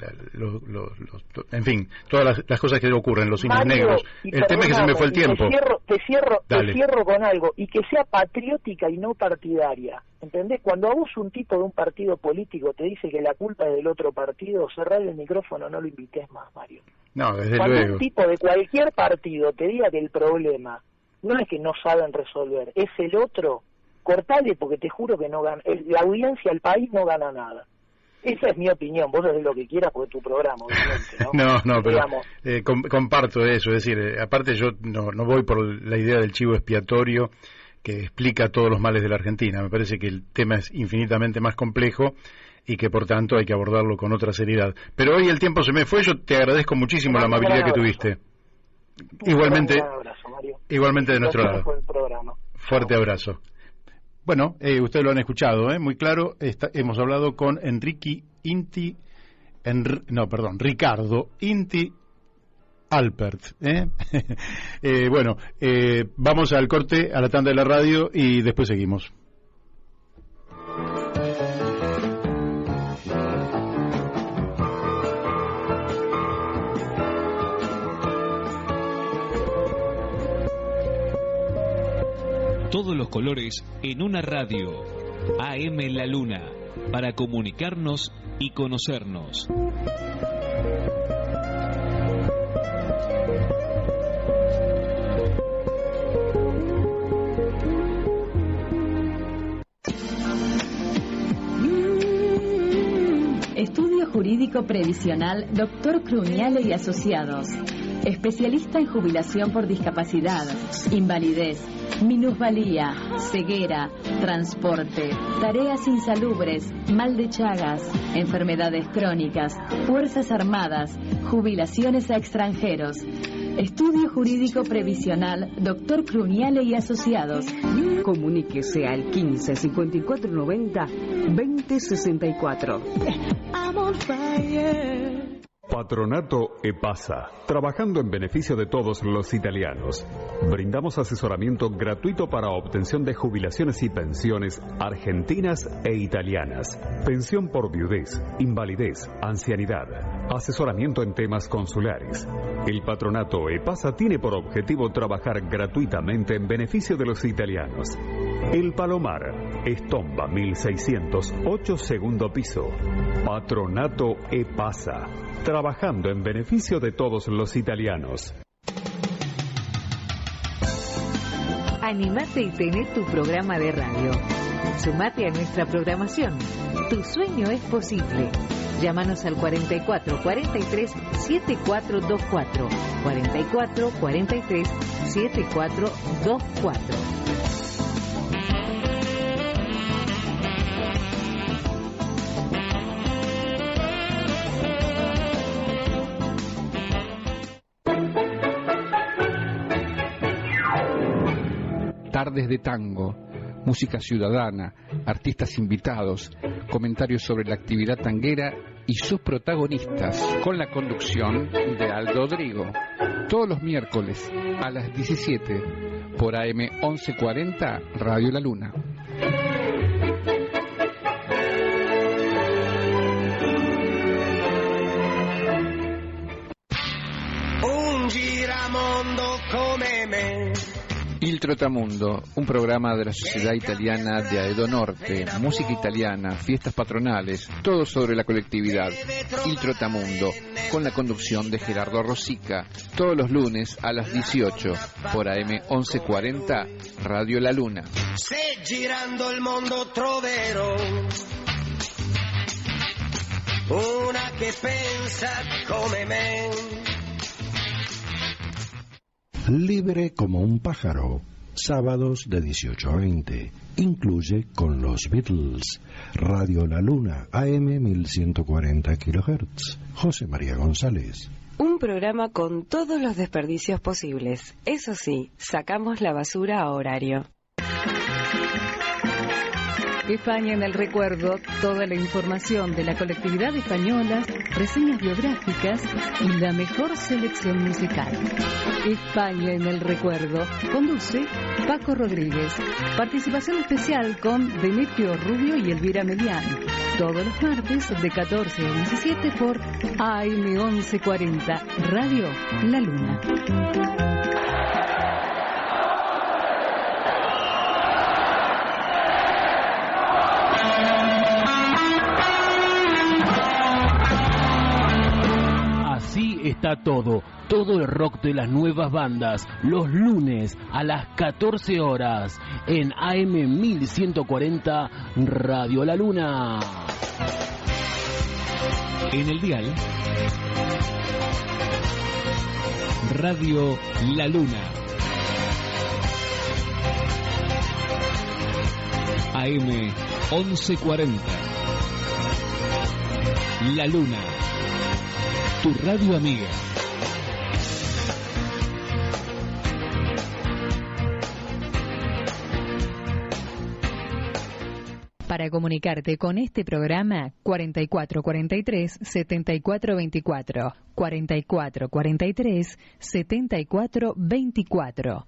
en fin, todas las cosas que ocurren, los cines negros. El tema es que se me fue el tiempo. Te cierro con algo, y que sea patriótica y no partidaria. ¿Entendés? Cuando a vos un tipo de un partido político te dice que la culpa es del otro partido, cerrar el micrófono, no lo invites más, Mario. No, desde Cuando luego. un tipo de cualquier partido te diga que el problema no es que no saben resolver, es el otro, cortale, porque te juro que no gana, la audiencia, el país no gana nada. Esa es mi opinión, vos haces lo que quieras porque es tu programa, obviamente, ¿no? No, pero comparto eso, es decir, aparte yo no voy por la idea del chivo expiatorio que explica todos los males de la Argentina. Me parece que el tema es infinitamente más complejo y que por tanto hay que abordarlo con otra seriedad. Pero hoy el tiempo se me fue, yo te agradezco muchísimo la amabilidad que tuviste. Igualmente, un abrazo, Mario. Igualmente de nuestro lado. Por el programa. Fuerte abrazo. Bueno, ustedes lo han escuchado, muy claro. Hemos hablado con Ricardo Inti Alpert. Bueno, vamos al corte, a la tanda de la radio y después seguimos. todos los colores en una radio. AM La Luna, para comunicarnos y conocernos. Estudio Jurídico Previsional Dr. Cruñale y Asociados. Especialista en jubilación por discapacidad, invalidez, minusvalía, ceguera, transporte, tareas insalubres, mal de Chagas, enfermedades crónicas, fuerzas armadas, jubilaciones a extranjeros. Estudio Jurídico Previsional Dr. Cruñale y Asociados. Comuníquese al 15 54 90 20 64. Patronato EPASA, trabajando en beneficio de todos los italianos. Brindamos asesoramiento gratuito para obtención de jubilaciones y pensiones argentinas e italianas. Pensión por viudez, invalidez, ancianidad. Asesoramiento en temas consulares. El Patronato EPASA tiene por objetivo trabajar gratuitamente en beneficio de los italianos. El Palomar, Estomba 1608, segundo piso. Patronato EPASA, trabajando en beneficio de todos los italianos. Animate y tené tu programa de radio. Sumate a nuestra programación. Tu sueño es posible. Llámanos al 44 43 7424. 44 43 7424. Tardes de tango, música ciudadana, artistas invitados, comentarios sobre la actividad tanguera y sus protagonistas, con la conducción de Aldo Drigo. Todos los miércoles a las 17 por AM 1140 Radio La Luna. Un giramondo come me. Il Trotamundo, un programa de la Sociedad Italiana de Aedo Norte, música italiana, fiestas patronales, todo sobre la colectividad. Il Trotamundo, con la conducción de Gerardo Rosica, todos los lunes a las 18 por AM 1140 Radio La Luna. Se girando il mondo troverò una che pensa come me. Libre como un pájaro, sábados de 18 a 20, incluye con los Beatles, Radio La Luna, AM 1140 kHz, José María González. Un programa con todos los desperdicios posibles, eso sí, sacamos la basura a horario. España en el recuerdo, toda la información de la colectividad española, reseñas biográficas y la mejor selección musical. España en el recuerdo, conduce Paco Rodríguez. Participación especial con Demetrio Rubio y Elvira Medián. Todos los martes de 14 a 17 por AM 1140 Radio La Luna. Está todo el rock de las nuevas bandas, los lunes a las 14 horas en AM 1140 Radio La Luna. En el dial, Radio La Luna. AM 1140 La Luna, tu radio amiga. Para comunicarte con este programa, 4443-7424, 4443-7424.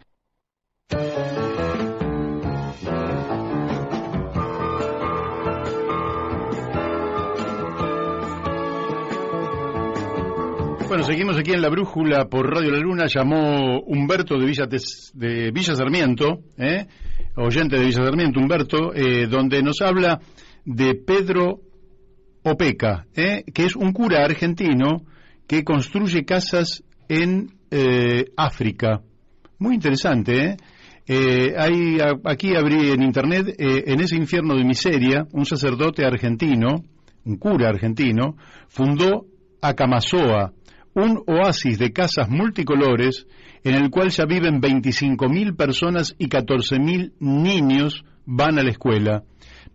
Bueno, seguimos aquí en La Brújula por Radio La Luna. Llamó Humberto de Villa Sarmiento, oyente de Villa Sarmiento, Humberto, donde nos habla de Pedro Opeka, que es un cura argentino que construye casas en África. Muy interesante, aquí abrí en internet, en ese infierno de miseria, un sacerdote argentino, un cura argentino, fundó Acamazoa, un oasis de casas multicolores en el cual ya viven 25.000 personas y 14.000 niños van a la escuela.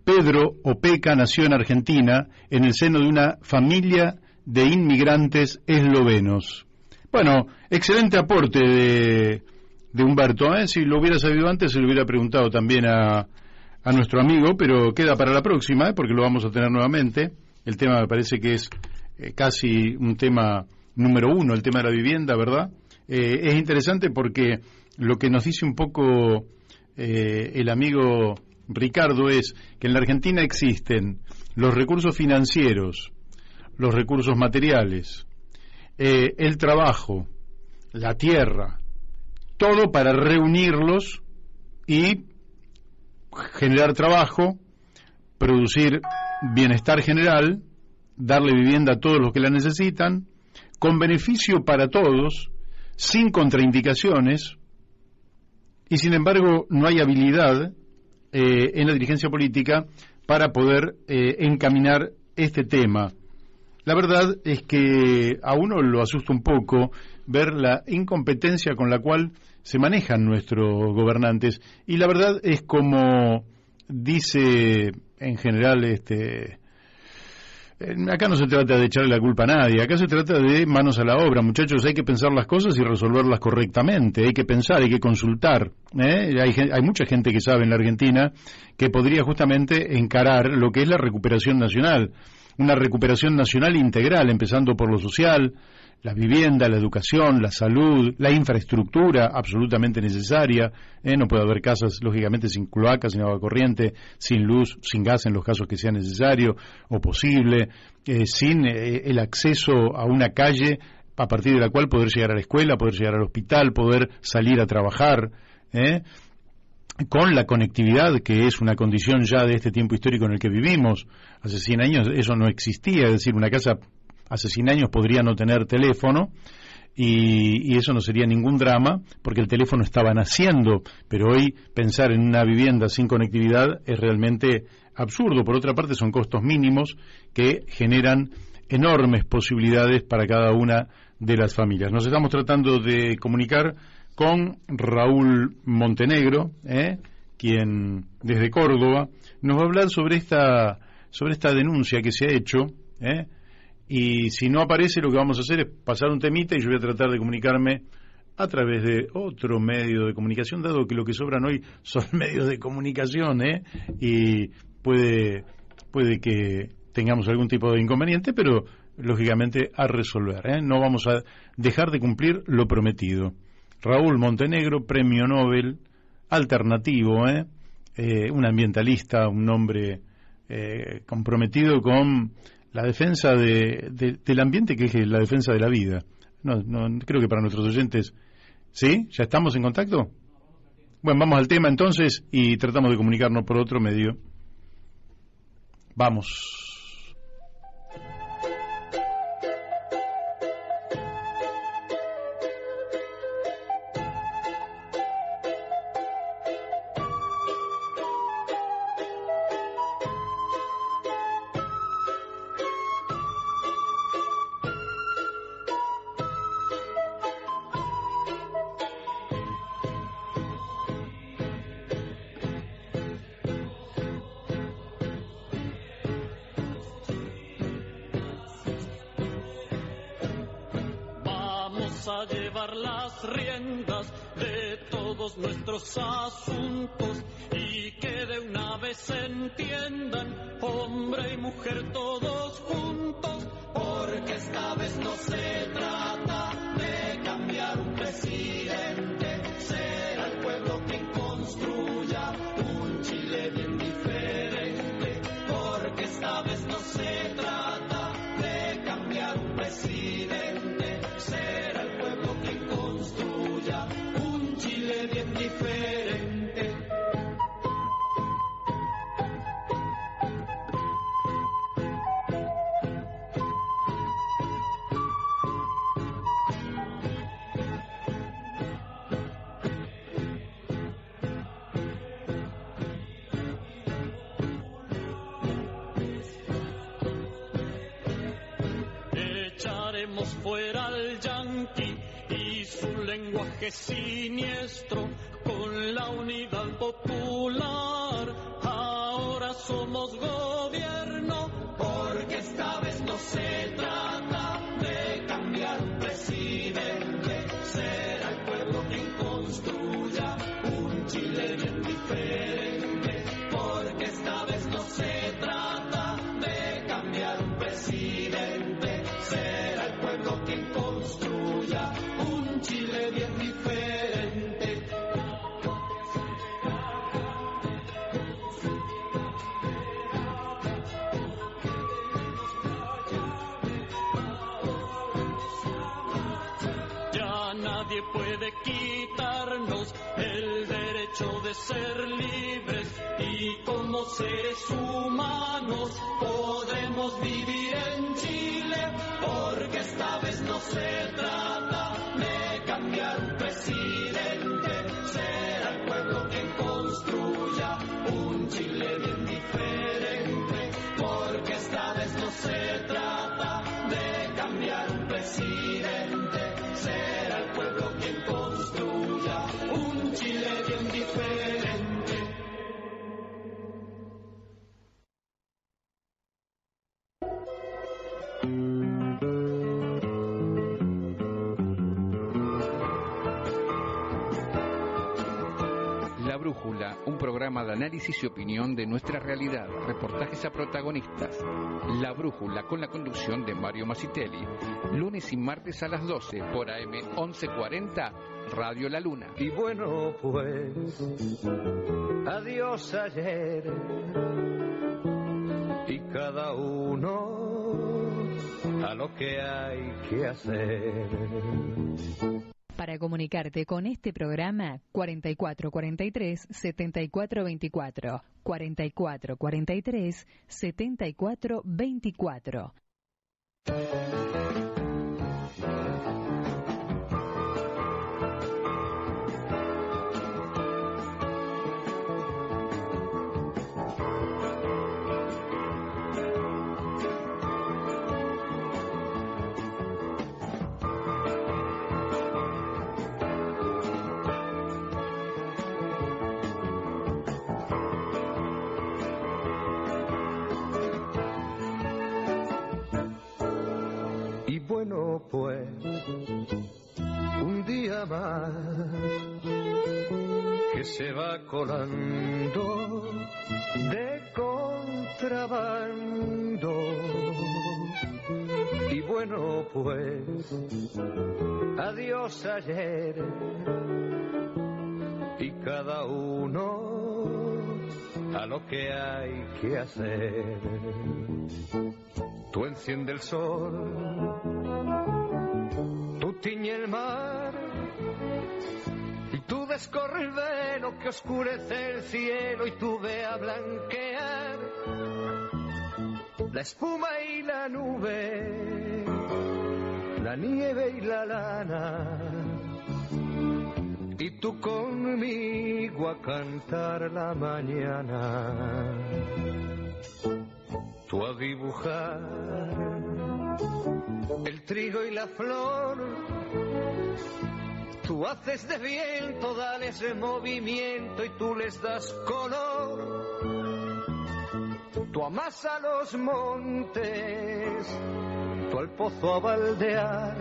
Pedro Opeka nació en Argentina en el seno de una familia de inmigrantes eslovenos. Bueno, excelente aporte de Humberto, Si lo hubiera sabido antes se lo hubiera preguntado también a nuestro amigo, pero queda para la próxima, porque lo vamos a tener nuevamente. El tema me parece que es casi un tema número uno, el tema de la vivienda, ¿verdad? Es interesante porque lo que nos dice un poco el amigo Ricardo es que en la Argentina existen los recursos financieros, los recursos materiales, el trabajo, la tierra, todo para reunirlos y generar trabajo, producir bienestar general, darle vivienda a todos los que la necesitan, con beneficio para todos, sin contraindicaciones, y sin embargo no hay habilidad en la dirigencia política para poder encaminar este tema. La verdad es que a uno lo asusta un poco ver la incompetencia con la cual se manejan nuestros gobernantes, y la verdad es como dice en general acá no se trata de echarle la culpa a nadie, acá se trata de manos a la obra, muchachos. Hay que pensar las cosas y resolverlas correctamente, hay que pensar, hay que consultar, hay mucha gente que sabe en la Argentina que podría justamente encarar lo que es la recuperación nacional, una recuperación nacional integral, empezando por lo social, la vivienda, la educación, la salud, la infraestructura absolutamente necesaria. No puede haber casas, lógicamente, sin cloacas, sin agua corriente, sin luz, sin gas en los casos que sea necesario o posible, sin el acceso a una calle a partir de la cual poder llegar a la escuela, poder llegar al hospital, poder salir a trabajar, con la conectividad, que es una condición ya de este tiempo histórico en el que vivimos. Hace 100 años eso no existía, es decir, una casa hace 100 años podría no tener teléfono y eso no sería ningún drama porque el teléfono estaba naciendo, pero hoy pensar en una vivienda sin conectividad es realmente absurdo. Por otra parte, son costos mínimos que generan enormes posibilidades para cada una de las familias. Nos estamos tratando de comunicar con Raúl Montenegro, quien desde Córdoba nos va a hablar sobre esta denuncia que se ha hecho, y si no aparece, lo que vamos a hacer es pasar un temita y yo voy a tratar de comunicarme a través de otro medio de comunicación, dado que lo que sobran hoy son medios de comunicación, y puede que tengamos algún tipo de inconveniente, pero lógicamente a resolver, no vamos a dejar de cumplir lo prometido. Raúl Montenegro, premio Nobel alternativo, un ambientalista, un hombre comprometido con la defensa del ambiente, que es la defensa de la vida. No, creo que para nuestros oyentes, ¿sí? ¿Ya estamos en contacto? Bueno, vamos al tema entonces y tratamos de comunicarnos por otro medio. Vamos. A llevar las riendas de todos nuestros asuntos y que de una vez se entiendan hombre y mujer todos juntos, porque esta vez no se trata de cambiar un presidente, será el pueblo quien construya un Chile bien diferente, porque esta vez no se trata de cambiar un presidente, será el pueblo quien construya un Chile bien diferente. coraje siniestro con la unidad popular. Ahora somos gobierno, porque esta vez no se trata de cambiar un presidente. Será el pueblo quien construya un Chile bien diferente, porque esta vez no se trata de cambiar un presidente. Será el pueblo quien construya un Chile bien diferente. Ya nadie puede quitarnos el derecho de ser libres, y como seres humanos podemos vivir en Chile, porque esta vez no se trata de cambiar un presidente. Será el pueblo quien construya un Chile bien diferente, porque esta vez no se trata de cambiar un presidente. Será el pueblo quien construya un Chile bien diferente. La Brújula, un programa de análisis y opinión de nuestra realidad, reportajes a protagonistas. La Brújula, con la conducción de Mario Masitelli, lunes y martes a las 12 por AM 1140, Radio La Luna. Y bueno, pues, adiós ayer, y cada uno a lo que hay que hacer. Para comunicarte con este programa, 4443-7424, 4443-7424. Bueno, pues, un día más que se va colando de contrabando. Y bueno, pues, adiós ayer, y cada uno a lo que hay que hacer. Tú enciende el sol, tú tiñe el mar, y tú descorre el velo que oscurece el cielo, y tú ve a blanquear la espuma y la nube, la nieve y la lana, y tú conmigo a cantar la mañana. Tú a dibujar el trigo y la flor, tú haces de viento, dales de movimiento y tú les das color. Tú amasas los montes, tú al pozo a baldear,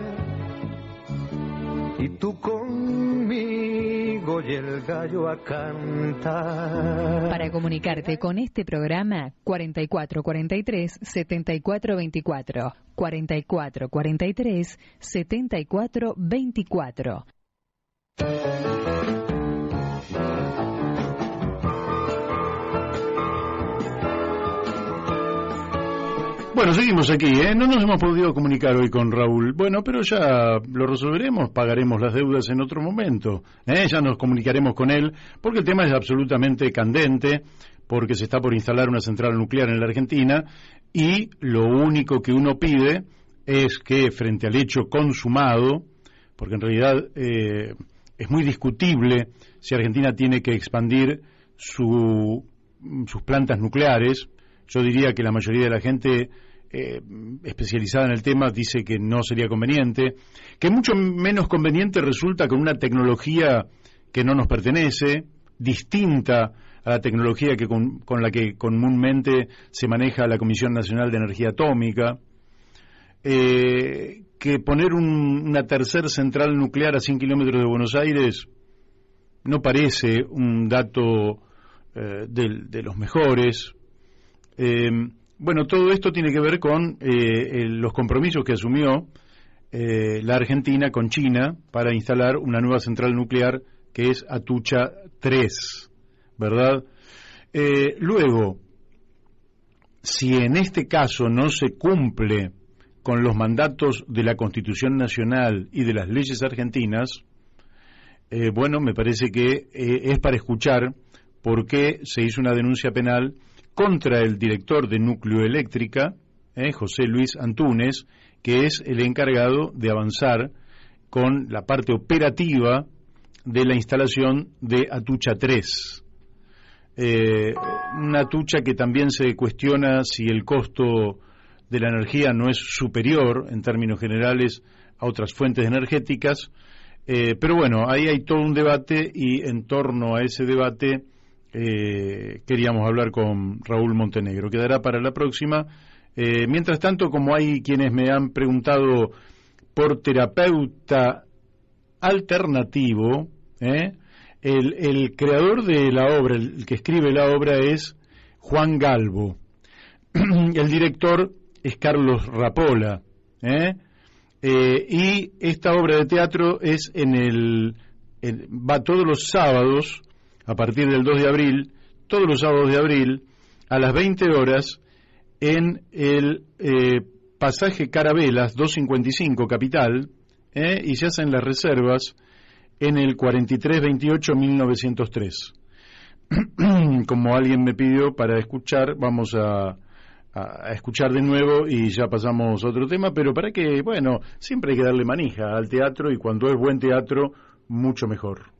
y tú conmigo y el gallo a cantar. Para comunicarte con este programa, 4443-7424, 4443-7424. Bueno, seguimos aquí, ¿eh? No nos hemos podido comunicar hoy con Raúl. Bueno, pero ya lo resolveremos, pagaremos las deudas en otro momento. Ya nos comunicaremos con él, porque el tema es absolutamente candente, porque se está por instalar una central nuclear en la Argentina, y lo único que uno pide es que, frente al hecho consumado, porque en realidad es muy discutible si Argentina tiene que expandir sus plantas nucleares. Yo diría que la mayoría de la gente especializada en el tema dice que no sería conveniente, que mucho menos conveniente resulta con una tecnología que no nos pertenece, distinta a la tecnología que con la que comúnmente se maneja la Comisión Nacional de Energía Atómica, que poner una tercera central nuclear a 100 kilómetros de Buenos Aires no parece un dato de los mejores. Bueno, todo esto tiene que ver con los compromisos que asumió la Argentina con China para instalar una nueva central nuclear que es Atucha 3, ¿verdad? Luego, si en este caso no se cumple con los mandatos de la Constitución Nacional y de las leyes argentinas, bueno, me parece que es para escuchar por qué se hizo una denuncia penal contra el director de Núcleo Eléctrica, José Luis Antúnez, que es el encargado de avanzar con la parte operativa de la instalación de Atucha 3. Una Atucha que también se cuestiona si el costo de la energía no es superior en términos generales a otras fuentes energéticas, pero bueno, ahí hay todo un debate y en torno a ese debate queríamos hablar con Raúl Montenegro. Quedará para la próxima. Mientras tanto, como hay quienes me han preguntado por terapeuta alternativo, el creador de la obra, el que escribe la obra es Juan Galvo. El director es Carlos Rapola. Y esta obra de teatro es va todos los sábados, a partir del 2 de abril, todos los sábados de abril, a las 20 horas, en el pasaje Carabelas 255 Capital, y se hacen las reservas en el 4328-1903. Como alguien me pidió para escuchar, vamos a escuchar de nuevo y ya pasamos a otro tema, pero para que, bueno, siempre hay que darle manija al teatro y cuando es buen teatro, mucho mejor.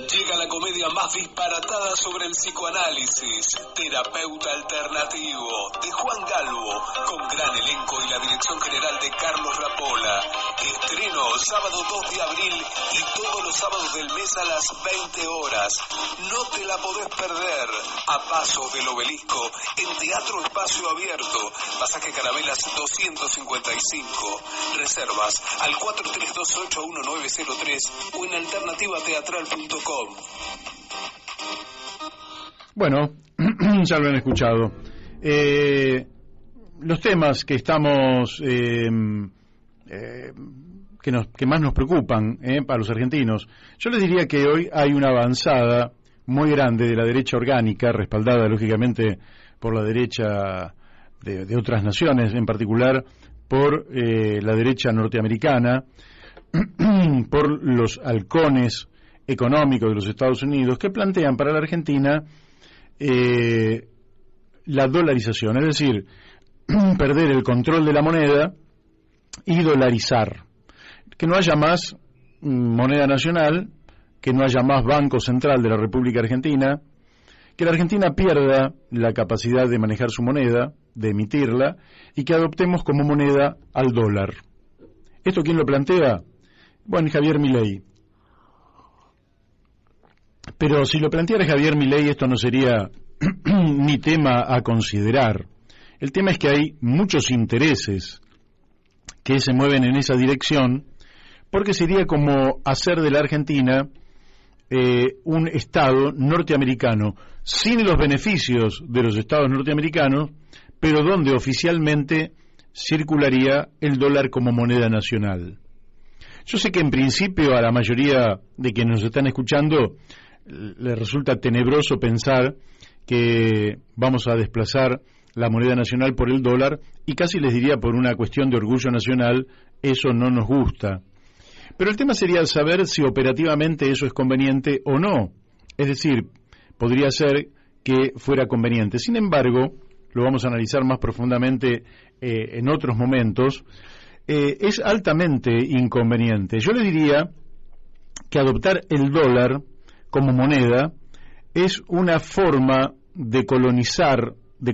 Llega la comedia más disparatada sobre el psicoanálisis, Terapeuta Alternativo, de Juan Galvo, con gran elenco y la dirección general de Carlos Rapola. Estreno sábado 2 de abril y todos los sábados del mes a las 20 horas. No te la podés perder. A paso del Obelisco, en Teatro Espacio Abierto, pasaje Carabelas 255. Reservas al 43281903 o en alternativateatral.com. Bueno, ya lo han escuchado. Los temas que estamos que más nos preocupan para los argentinos, yo les diría que hoy hay una avanzada muy grande de la derecha orgánica, respaldada lógicamente por la derecha de otras naciones, en particular por la derecha norteamericana, por los halcones económicos de los Estados Unidos, que plantean para la Argentina la dolarización, es decir, perder el control de la moneda y dolarizar, que no haya más moneda nacional, que no haya más Banco Central de la República Argentina, que la Argentina pierda la capacidad de manejar su moneda, de emitirla, y que adoptemos como moneda al dólar. ¿Esto quién lo plantea? Bueno, Javier Milei. Pero si lo planteara Javier Milei, esto no sería ni tema a considerar. El tema es que hay muchos intereses que se mueven en esa dirección, porque sería como hacer de la Argentina un Estado norteamericano sin los beneficios de los Estados norteamericanos, pero donde oficialmente circularía el dólar como moneda nacional. Yo sé que en principio a la mayoría de quienes nos están escuchando les resulta tenebroso pensar que vamos a desplazar la moneda nacional por el dólar, y casi les diría por una cuestión de orgullo nacional, eso no nos gusta. Pero el tema sería saber si operativamente eso es conveniente o no. Es decir, podría ser que fuera conveniente. Sin embargo, lo vamos a analizar más profundamente en otros momentos, es altamente inconveniente. Yo le diría que adoptar el dólar como moneda es una forma de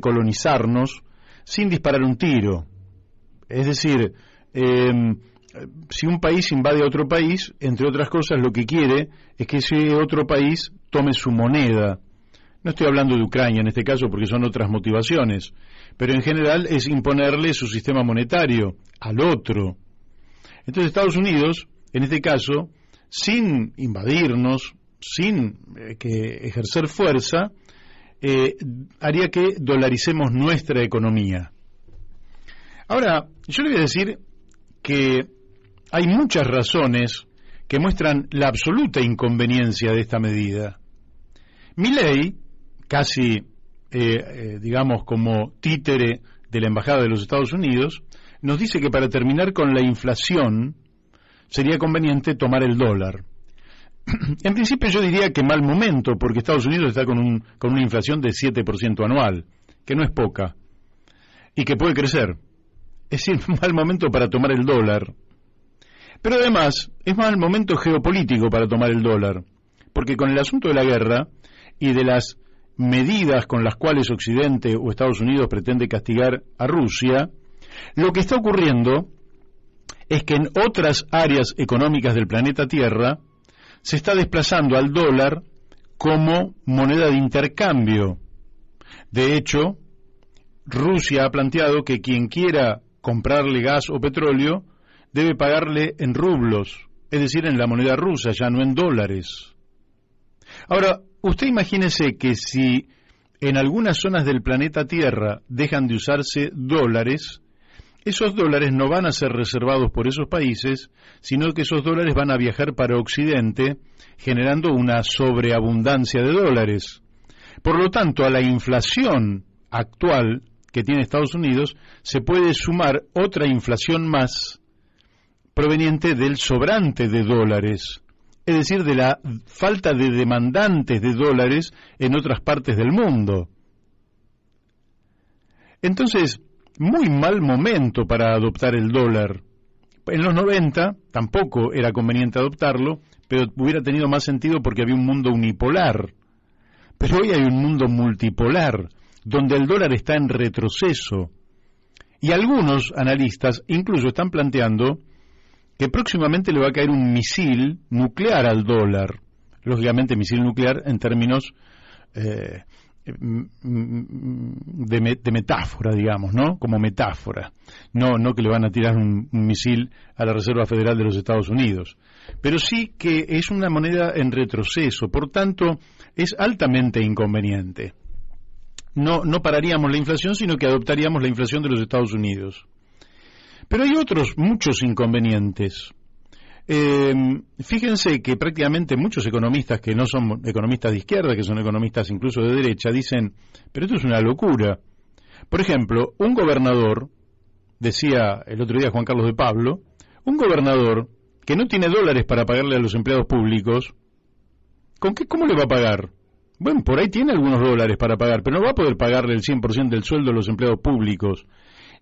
colonizarnos sin disparar un tiro. Es decir, si un país invade a otro país, entre otras cosas, lo que quiere es que ese otro país tome su moneda. No estoy hablando de Ucrania en este caso porque son otras motivaciones, pero en general es imponerle su sistema monetario al otro. Entonces Estados Unidos, en este caso, sin invadirnos, sin ejercer fuerza, haría que dolaricemos nuestra economía. Ahora, yo le voy a decir que hay muchas razones que muestran la absoluta inconveniencia de esta medida. Milei, casi, digamos, como títere de la Embajada de los Estados Unidos, nos dice que para terminar con la inflación sería conveniente tomar el dólar. En principio yo diría que mal momento, porque Estados Unidos está con una inflación de 7% anual, que no es poca, y que puede crecer. Es decir, mal momento para tomar el dólar. Pero además, es mal momento geopolítico para tomar el dólar, porque con el asunto de la guerra y de las medidas con las cuales Occidente o Estados Unidos pretende castigar a Rusia, lo que está ocurriendo es que en otras áreas económicas del planeta Tierra se está desplazando al dólar como moneda de intercambio. De hecho, Rusia ha planteado que quien quiera comprarle gas o petróleo debe pagarle en rublos, es decir, en la moneda rusa, ya no en dólares. Ahora, usted imagínese que si en algunas zonas del planeta Tierra dejan de usarse dólares, esos dólares no van a ser reservados por esos países, sino que esos dólares van a viajar para Occidente, generando una sobreabundancia de dólares. Por lo tanto, a la inflación actual que tiene Estados Unidos se puede sumar otra inflación más proveniente del sobrante de dólares, es decir, de la falta de demandantes de dólares en otras partes del mundo. Entonces, muy mal momento para adoptar el dólar. En los 90 tampoco era conveniente adoptarlo, pero hubiera tenido más sentido porque había un mundo unipolar. Pero hoy hay un mundo multipolar, donde el dólar está en retroceso. Y algunos analistas incluso están planteando que próximamente le va a caer un misil nuclear al dólar. Lógicamente misil nuclear en términos de metáfora, digamos, ¿no? Como metáfora. No que le van a tirar un misil a la Reserva Federal de los Estados Unidos. Pero sí que es una moneda en retroceso, por tanto, es altamente inconveniente. No pararíamos la inflación, sino que adoptaríamos la inflación de los Estados Unidos. Pero hay muchos inconvenientes. Fíjense que prácticamente muchos economistas que no son economistas de izquierda, que son economistas incluso de derecha, dicen, pero esto es una locura. Por ejemplo, un gobernador, decía el otro día Juan Carlos de Pablo, un gobernador que no tiene dólares para pagarle a los empleados públicos, ¿cómo le va a pagar? Bueno, por ahí tiene algunos dólares para pagar, pero no va a poder pagarle el 100% del sueldo a los empleados públicos.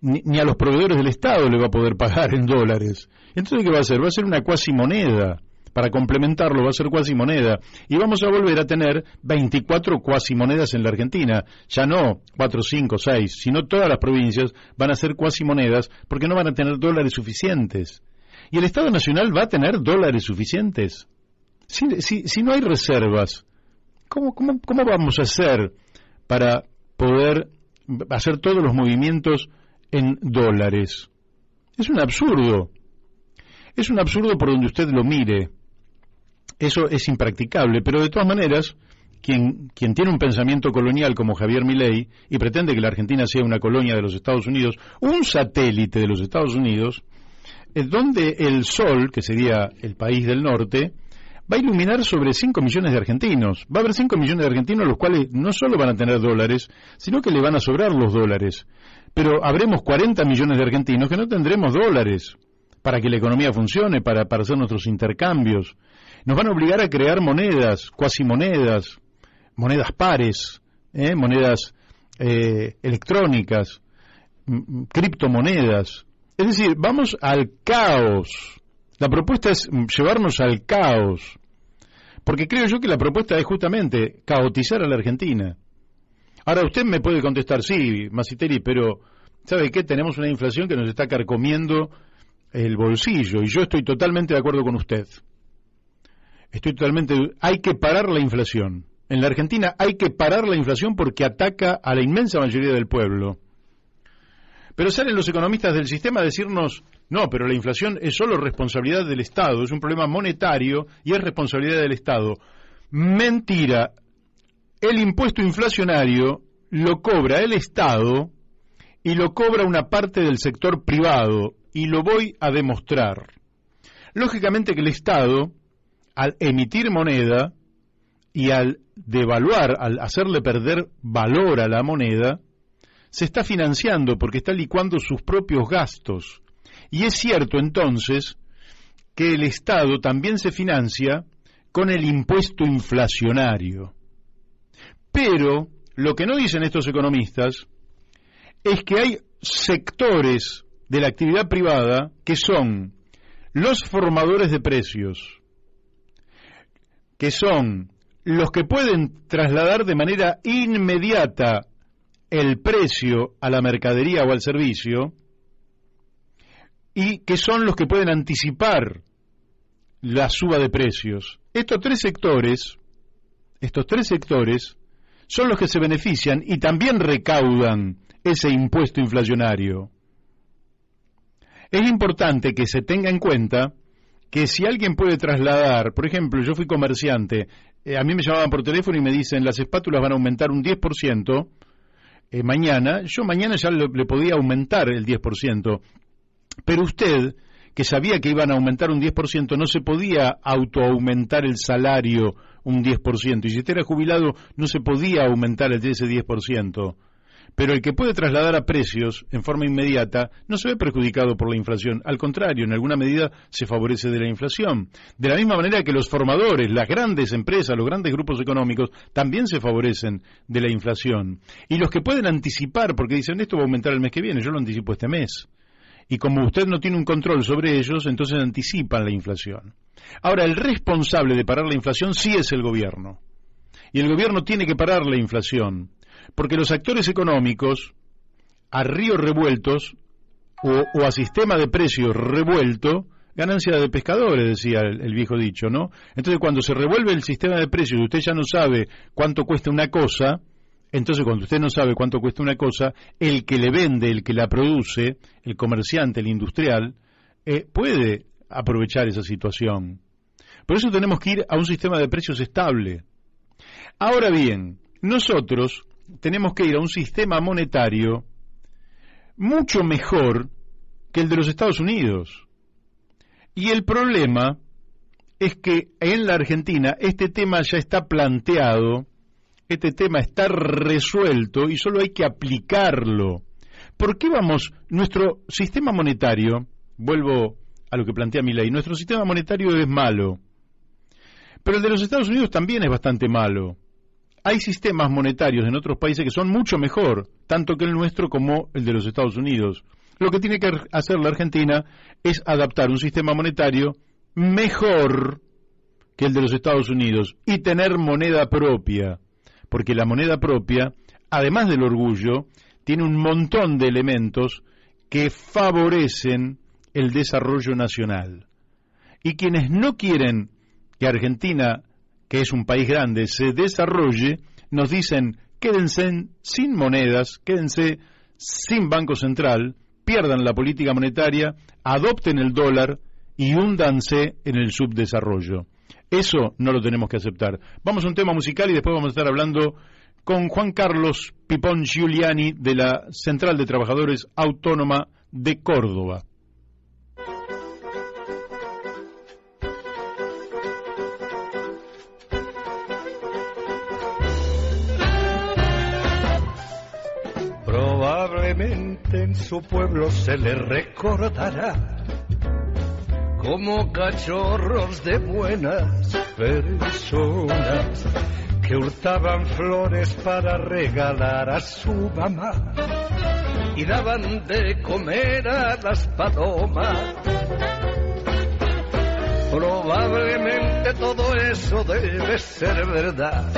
Ni a los proveedores del Estado le va a poder pagar en dólares. Entonces, ¿qué va a hacer? Va a ser una cuasimoneda. Para complementarlo, va a ser cuasimoneda. Y vamos a volver a tener 24 cuasimonedas en la Argentina. Ya no 4, 5, 6, sino todas las provincias van a ser cuasimonedas porque no van a tener dólares suficientes. ¿Y el Estado Nacional va a tener dólares suficientes? Si no hay reservas, ¿cómo vamos a hacer para poder hacer todos los movimientos en dólares? Es un absurdo. Es un absurdo por donde usted lo mire. Eso es impracticable, pero de todas maneras, quien tiene un pensamiento colonial como Javier Milei y pretende que la Argentina sea una colonia de los Estados Unidos, un satélite de los Estados Unidos, donde el sol, que sería el país del norte, va a iluminar sobre 5 millones de argentinos. Va a haber 5 millones de argentinos los cuales no solo van a tener dólares, sino que le van a sobrar los dólares. Pero habremos 40 millones de argentinos que no tendremos dólares para que la economía funcione, para hacer nuestros intercambios. Nos van a obligar a crear monedas, cuasimonedas, monedas pares, monedas electrónicas, criptomonedas. Es decir, vamos al caos. La propuesta es llevarnos al caos. Porque creo yo que la propuesta es justamente caotizar a la Argentina. Ahora usted me puede contestar, sí, Masiteri, pero ¿sabe qué? Tenemos una inflación que nos está carcomiendo el bolsillo, y yo estoy totalmente de acuerdo con usted. Hay que parar la inflación. En la Argentina hay que parar la inflación porque ataca a la inmensa mayoría del pueblo. Pero salen los economistas del sistema a decirnos, no, pero la inflación es solo responsabilidad del Estado, es un problema monetario y es responsabilidad del Estado. Mentira. El impuesto inflacionario lo cobra el Estado y lo cobra una parte del sector privado, y lo voy a demostrar. Lógicamente que el Estado, al emitir moneda y al devaluar, al hacerle perder valor a la moneda, se está financiando porque está licuando sus propios gastos. Y es cierto entonces que el Estado también se financia con el impuesto inflacionario. Pero lo que no dicen estos economistas es que hay sectores de la actividad privada que son los formadores de precios, que son los que pueden trasladar de manera inmediata el precio a la mercadería o al servicio, y que son los que pueden anticipar la suba de precios. Estos tres sectores son los que se benefician y también recaudan ese impuesto inflacionario. Es importante que se tenga en cuenta que si alguien puede trasladar, por ejemplo, yo fui comerciante, a mí me llamaban por teléfono y me dicen las espátulas van a aumentar un 10% mañana, yo mañana ya le podía aumentar el 10%, pero usted, que sabía que iban a aumentar un 10%, no se podía autoaumentar el salario un 10%, y si usted era jubilado no se podía aumentar ese 10%. Pero el que puede trasladar a precios en forma inmediata no se ve perjudicado por la inflación. Al contrario, en alguna medida se favorece de la inflación. De la misma manera que los formadores, las grandes empresas, los grandes grupos económicos también se favorecen de la inflación. Y los que pueden anticipar, porque dicen esto va a aumentar el mes que viene, yo lo anticipo este mes. Y como usted no tiene un control sobre ellos, entonces anticipan la inflación. Ahora, el responsable de parar la inflación sí es el gobierno. Y el gobierno tiene que parar la inflación. Porque los actores económicos, a ríos revueltos o a sistema de precios revuelto, ganancia de pescadores, decía el viejo dicho, ¿no? Entonces, cuando se revuelve el sistema de precios y usted ya no sabe cuánto cuesta una cosa, entonces cuando usted no sabe cuánto cuesta una cosa, el que le vende, el que la produce, el comerciante, el industrial, puede aprovechar esa situación. Por eso tenemos que ir a un sistema de precios estable. Ahora bien, nosotros tenemos que ir a un sistema monetario mucho mejor que el de los Estados Unidos. Y el problema es que en la Argentina este tema ya está planteado, este tema está resuelto y solo hay que aplicarlo. ¿Por qué nuestro sistema monetario, vuelvo a lo que plantea Milei, nuestro sistema monetario es malo, pero el de los Estados Unidos también es bastante malo. Hay sistemas monetarios en otros países que son mucho mejor, tanto que el nuestro como el de los Estados Unidos. Lo que tiene que hacer la Argentina es adaptar un sistema monetario mejor que el de los Estados Unidos y tener moneda propia, porque la moneda propia, además del orgullo, tiene un montón de elementos que favorecen el desarrollo nacional. Y quienes no quieren que Argentina, que es un país grande, se desarrolle, nos dicen, quédense sin monedas, quédense sin Banco Central, pierdan la política monetaria, adopten el dólar y húndanse en el subdesarrollo. Eso no lo tenemos que aceptar. Vamos a un tema musical y después vamos a estar hablando con Juan Carlos Pipón Giuliani de la Central de Trabajadores Autónoma de Córdoba. Probablemente en su pueblo se le recordará como cachorros de buenas personas que hurtaban flores para regalar a su mamá y daban de comer a las palomas. Probablemente todo eso debe ser verdad,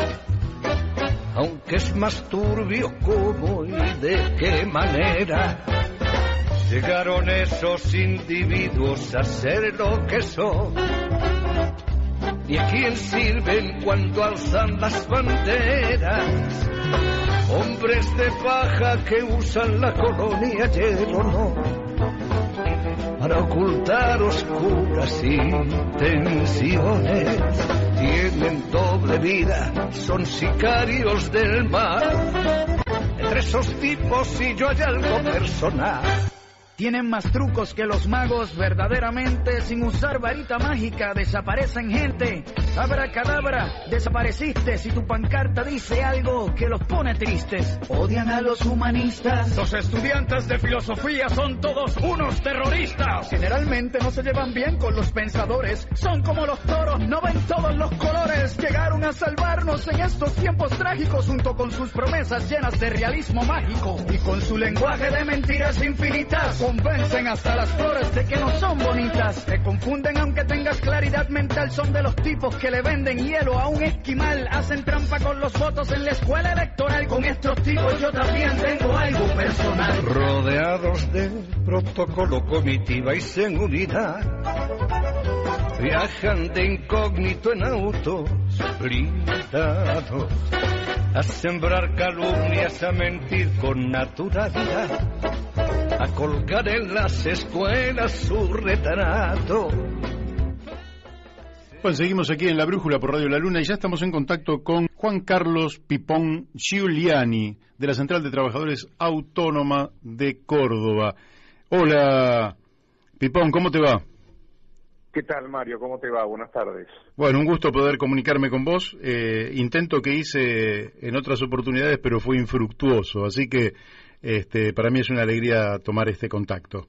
aunque es más turbio cómo y de qué manera Llegaron esos individuos a ser lo que son. ¿Y a quién sirven cuando alzan las banderas? Hombres de paja que usan la colonia hielo, no, para ocultar oscuras intenciones. Tienen doble vida, son sicarios del mal. Entre esos tipos y yo hay algo personal. Tienen más trucos que los magos, verdaderamente, sin usar varita mágica, desaparecen gente. Abracadabra, desapareciste si tu pancarta dice algo que los pone tristes. Odian a los humanistas. Los estudiantes de filosofía son todos unos terroristas. Generalmente no se llevan bien con los pensadores. Son como los toros, no ven todos los colores. Llegaron a salvarnos en estos tiempos trágicos junto con sus promesas llenas de realismo mágico. Y con su lenguaje de mentiras infinitas convencen hasta las flores de que no son bonitas. Te confunden aunque tengas claridad mental. Son de los tipos que le venden hielo a un esquimal. Hacen trampa con los votos en la escuela electoral. Con estos tipos yo también tengo algo personal. Rodeados de protocolo, comitiva y seguridad, viajan de incógnito en autos blindados, a sembrar calumnias, a mentir con naturalidad, a colgar en las escuelas su retrato. Bueno, seguimos aquí en La Brújula por Radio La Luna y ya estamos en contacto con Juan Carlos Pipón Giuliani, de la Central de Trabajadores Autónoma de Córdoba. Hola, Pipón, ¿cómo te va? ¿Qué tal, Mario? ¿Cómo te va? Buenas tardes. Bueno, un gusto poder comunicarme con vos. Intento que hice en otras oportunidades, pero fue infructuoso, así que para mí es una alegría tomar este contacto.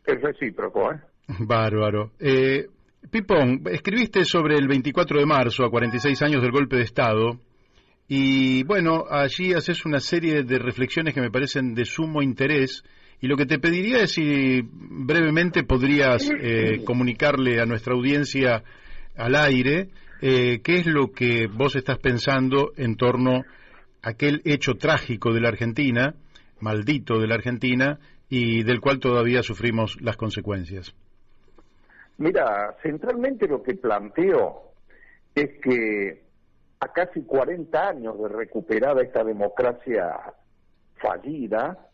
Es recíproco, ¿eh? Bárbaro. Pipón, escribiste sobre el 24 de marzo, a 46 años del golpe de Estado, y bueno, allí haces una serie de reflexiones que me parecen de sumo interés, y lo que te pediría es si brevemente podrías comunicarle a nuestra audiencia al aire qué es lo que vos estás pensando en torno a aquel hecho trágico de la Argentina, maldito de la Argentina, y del cual todavía sufrimos las consecuencias. Mira, centralmente lo que planteo es que a casi 40 años de recuperada esta democracia fallida,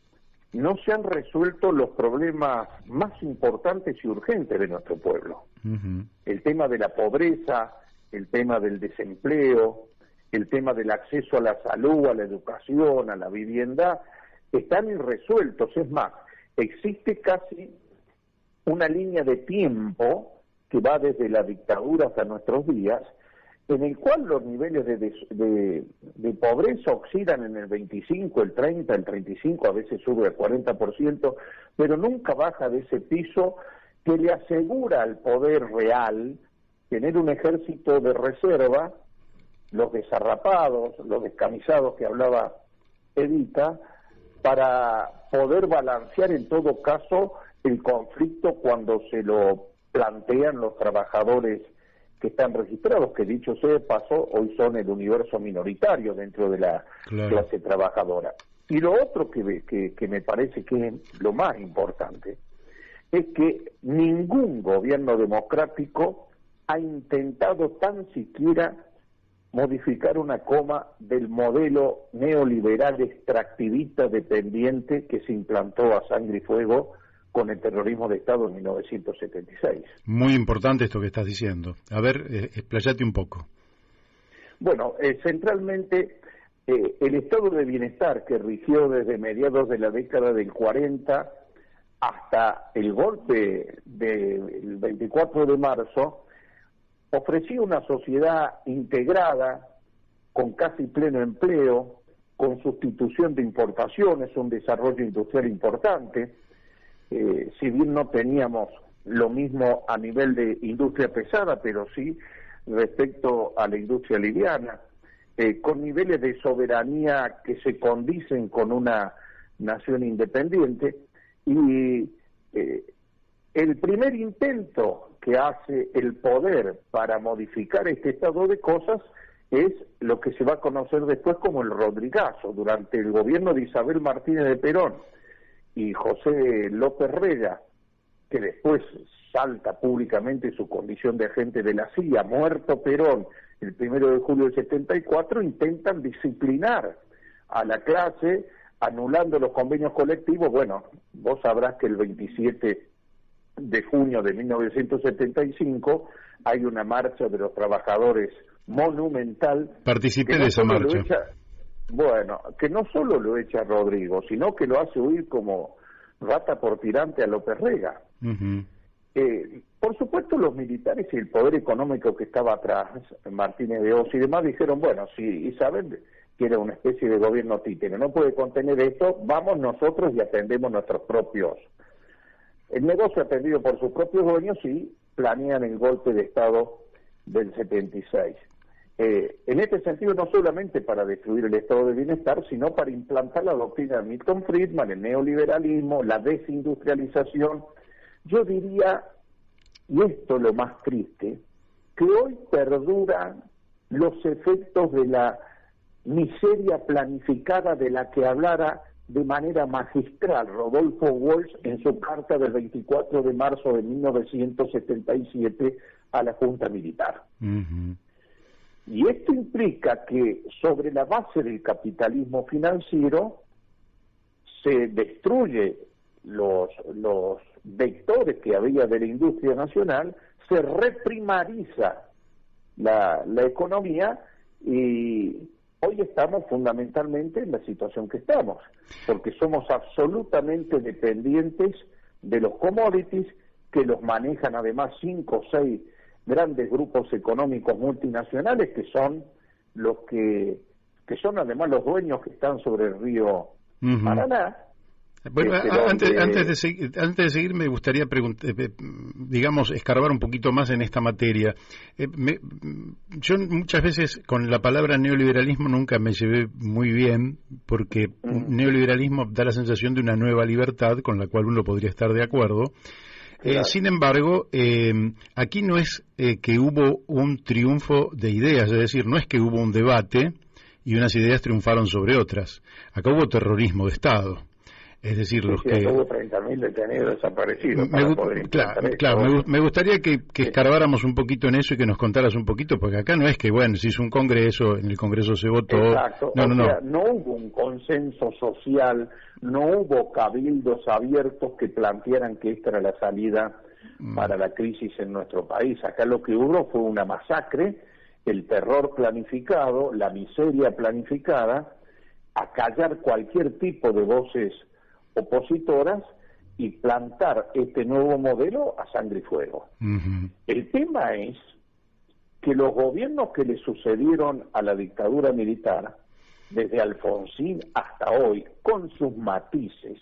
no se han resuelto los problemas más importantes y urgentes de nuestro pueblo. Uh-huh. El tema de la pobreza, el tema del desempleo, el tema del acceso a la salud, a la educación, a la vivienda, están irresueltos. Es más, existe casi una línea de tiempo que va desde la dictadura hasta nuestros días, en el cual los niveles de pobreza oscilan en el 25, el 30, el 35, a veces sube al 40%, pero nunca baja de ese piso que le asegura al poder real tener un ejército de reserva, los desarrapados, los descamisados que hablaba Edita, para poder balancear en todo caso el conflicto cuando se lo plantean los trabajadores que están registrados, que dicho sea de paso, hoy son el universo minoritario dentro de la clase trabajadora. Y lo otro que me parece que es lo más importante es que ningún gobierno democrático ha intentado tan siquiera modificar una coma del modelo neoliberal extractivista dependiente que se implantó a sangre y fuego con el terrorismo de Estado en 1976. Muy importante esto que estás diciendo. A ver, explayate un poco. Bueno, centralmente el estado de bienestar que rigió desde mediados de la década del 40 hasta el golpe del 24 de marzo ofrecía una sociedad integrada, con casi pleno empleo, con sustitución de importaciones, un desarrollo industrial importante. Si bien no teníamos lo mismo a nivel de industria pesada, pero sí respecto a la industria liviana, con niveles de soberanía que se condicen con una nación independiente, y el primer intento que hace el poder para modificar este estado de cosas es lo que se va a conocer después como el Rodrigazo, durante el gobierno de Isabel Martínez de Perón, y José López Rega, que después salta públicamente su condición de agente de la CIA, muerto Perón el 1 de julio del 74, intentan disciplinar a la clase anulando los convenios colectivos. Bueno, vos sabrás que el 27 de junio de 1975 hay una marcha de los trabajadores monumental. Participé de esa marcha. Bueno, que no solo lo echa Rodrigo, sino que lo hace huir como rata por tirante a López Rega. Uh-huh. Por supuesto, los militares y el poder económico que estaba atrás, Martínez de Oz y demás, dijeron, bueno, si Isabel, que era una especie de gobierno títere, no puede contener esto, vamos nosotros y atendemos nuestros propios. El negocio atendido por sus propios dueños y planean el golpe de Estado del 76. En este sentido, no solamente para destruir el estado de bienestar, sino para implantar la doctrina de Milton Friedman, el neoliberalismo, la desindustrialización. Yo diría, y esto es lo más triste, que hoy perduran los efectos de la miseria planificada de la que hablara de manera magistral Rodolfo Walsh en su carta del 24 de marzo de 1977 a la Junta Militar. Uh-huh. Y esto implica que sobre la base del capitalismo financiero se destruye los vectores que había de la industria nacional, se reprimariza la economía y hoy estamos fundamentalmente en la situación que estamos, porque somos absolutamente dependientes de los commodities que los manejan además 5 o 6 grandes grupos económicos multinacionales que son los que son además los dueños que están sobre el río Paraná. Bueno, antes de seguir me gustaría escarbar un poquito más en esta materia. Yo muchas veces con la palabra neoliberalismo nunca me llevé muy bien, porque neoliberalismo da la sensación de una nueva libertad con la cual uno podría estar de acuerdo. Claro. Sin embargo, aquí no es que hubo un triunfo de ideas, es decir, no es que hubo un debate y unas ideas triunfaron sobre otras. Acá hubo terrorismo de Estado. Es decir, hubo 30.000 detenidos desaparecidos. Me gustaría que escarbáramos un poquito en eso y que nos contaras un poquito, porque acá no es que, bueno, se hizo un congreso, en el congreso se votó. Exacto. No hubo un consenso social, no hubo cabildos abiertos que plantearan que esta era la salida para la crisis en nuestro país. Acá lo que hubo fue una masacre, el terror planificado, la miseria planificada, acallar cualquier tipo de voces opositoras y plantar este nuevo modelo a sangre y fuego. Uh-huh. El tema es que los gobiernos que le sucedieron a la dictadura militar, desde Alfonsín hasta hoy, con sus matices,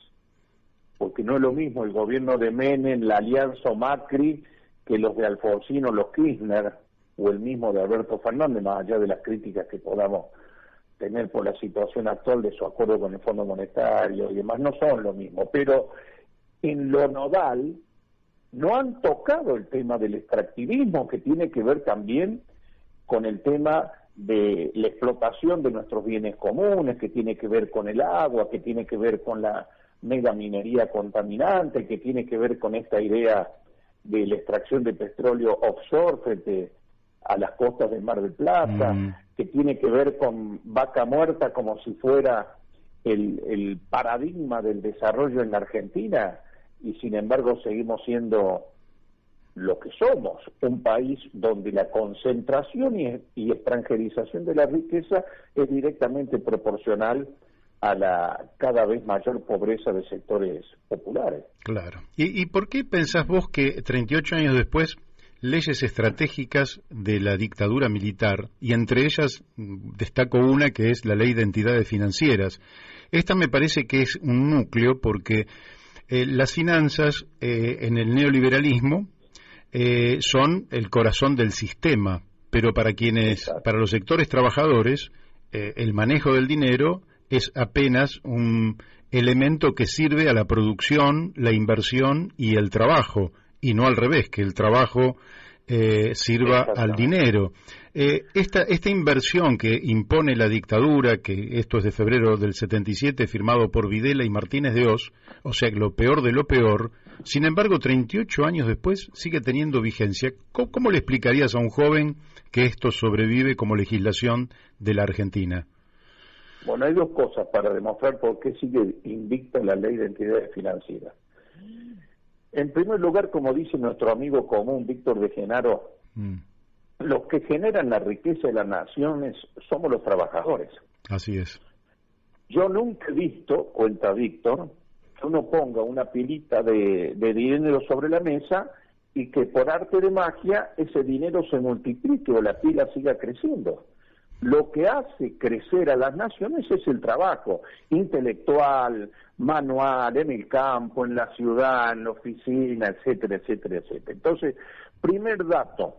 porque no es lo mismo el gobierno de Menem, la Alianza Macri, que los de Alfonsín o los Kirchner, o el mismo de Alberto Fernández, más allá de las críticas que podamos tener por la situación actual de su acuerdo con el Fondo Monetario y demás, no son lo mismo, pero en lo nodal no han tocado el tema del extractivismo, que tiene que ver también con el tema de la explotación de nuestros bienes comunes, que tiene que ver con el agua, que tiene que ver con la megaminería contaminante, que tiene que ver con esta idea de la extracción de petróleo offshore frente a las costas del Mar del Plata, que tiene que ver con Vaca Muerta como si fuera el paradigma del desarrollo en la Argentina, y sin embargo seguimos siendo lo que somos, un país donde la concentración y extranjerización de la riqueza es directamente proporcional a la cada vez mayor pobreza de sectores populares. Claro. ¿Y por qué pensás vos que 38 años después leyes estratégicas de la dictadura militar, y entre ellas destaco una que es la Ley de Entidades Financieras? Esta me parece que es un núcleo porque las finanzas en el neoliberalismo son el corazón del sistema, pero para los sectores trabajadores, el manejo del dinero es apenas un elemento que sirve a la producción, la inversión y el trabajo, y no al revés, que el trabajo sirva al dinero. Esta inversión que impone la dictadura, que esto es de febrero del 77, firmado por Videla y Martínez de Oz, o sea, lo peor de lo peor, sin embargo, 38 años después sigue teniendo vigencia. ¿Cómo le explicarías a un joven que esto sobrevive como legislación de la Argentina? Bueno, hay dos cosas para demostrar por qué sigue invicta la ley de entidades financieras. En primer lugar, como dice nuestro amigo común, Víctor de Genaro, los que generan la riqueza de las naciones somos los trabajadores. Así es. Yo nunca he visto, cuenta Víctor, que uno ponga una pilita de dinero sobre la mesa y que por arte de magia ese dinero se multiplique o la pila siga creciendo. Lo que hace crecer a las naciones es el trabajo intelectual, manual, en el campo, en la ciudad, en la oficina, etcétera, etcétera, etcétera. Entonces, primer dato,